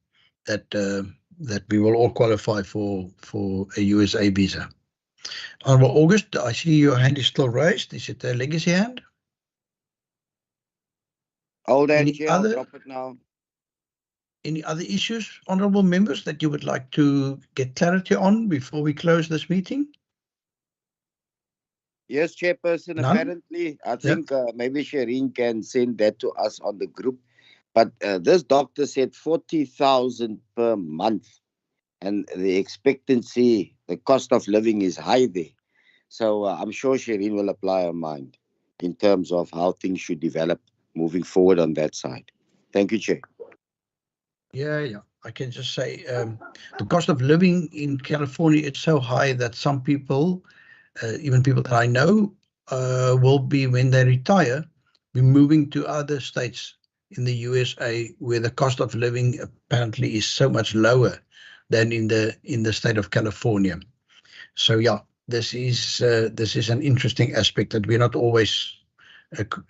[SPEAKER 1] that that we will all qualify for a USA visa. Honourable August, I see your hand is still raised. Is it a legacy hand?
[SPEAKER 5] Hold that,
[SPEAKER 1] Any
[SPEAKER 5] Chair. I'll
[SPEAKER 1] other-
[SPEAKER 5] drop it now.
[SPEAKER 1] Any other issues, honourable members, that you would like to get clarity on before we close this meeting?
[SPEAKER 5] Yes, Chairperson,
[SPEAKER 1] None?
[SPEAKER 5] apparently, I think maybe Shireen can send that to us on the group. But this doctor said 40,000 per month, and the expectancy, the cost of living is high there. So I'm sure Shireen will apply her mind in terms of how things should develop moving forward on that side. Thank you, Chair.
[SPEAKER 1] Yeah. I can just say the cost of living in California, it's so high that some people, even people that I know, will be, when they retire, be moving to other states in the USA where the cost of living apparently is so much lower than in the state of California. So yeah, this is an interesting aspect that we're not always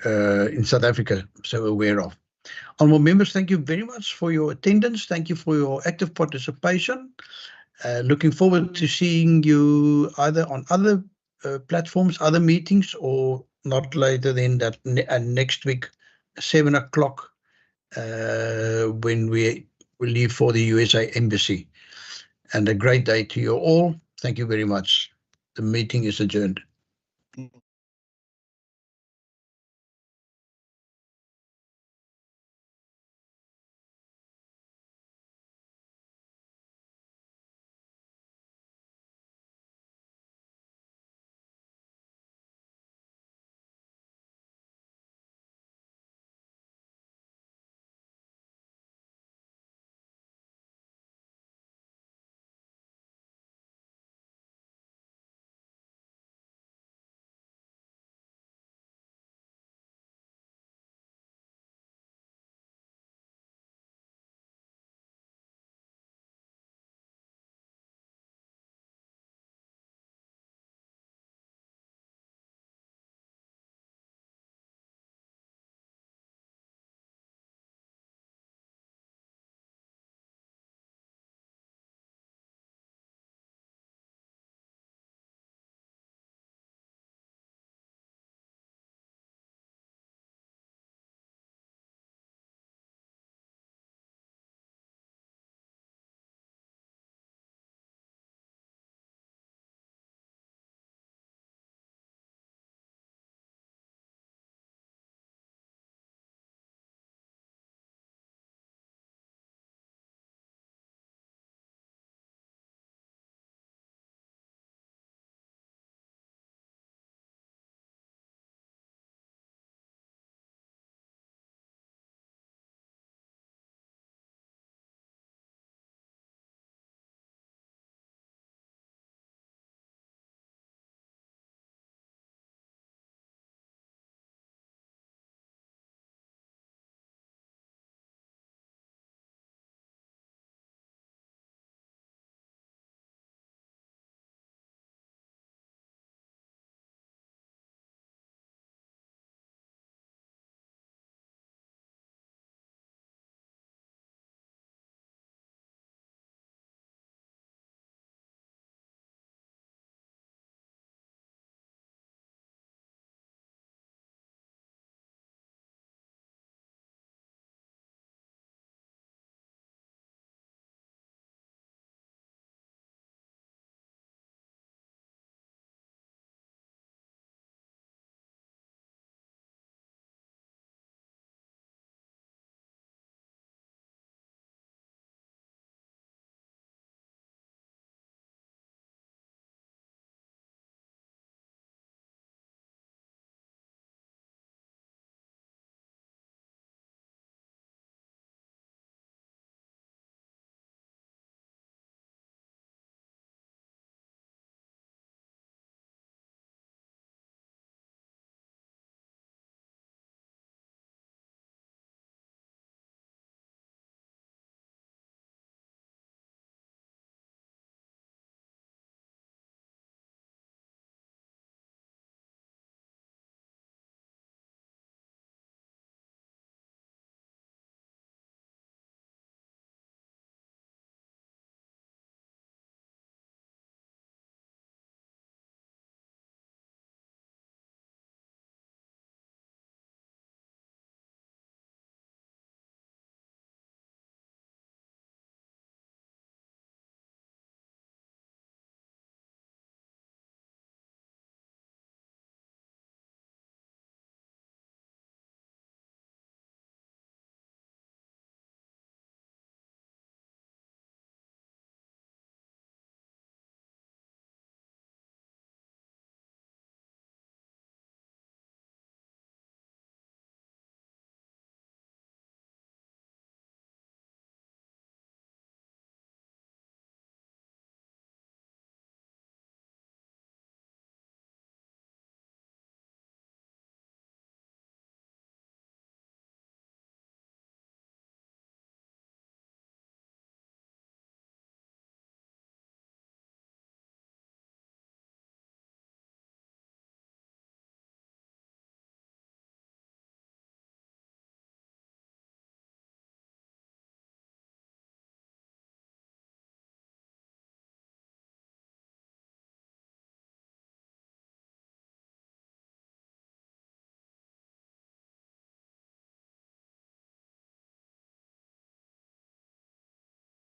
[SPEAKER 1] in South Africa so aware of. Honourable members, thank you very much for your attendance. Thank you for your active participation. Looking forward to seeing you either on other platforms, other meetings, or not later than that next week, 7 o'clock, when we will leave for the USA Embassy. And a great day to you all. Thank you very much. The meeting is adjourned.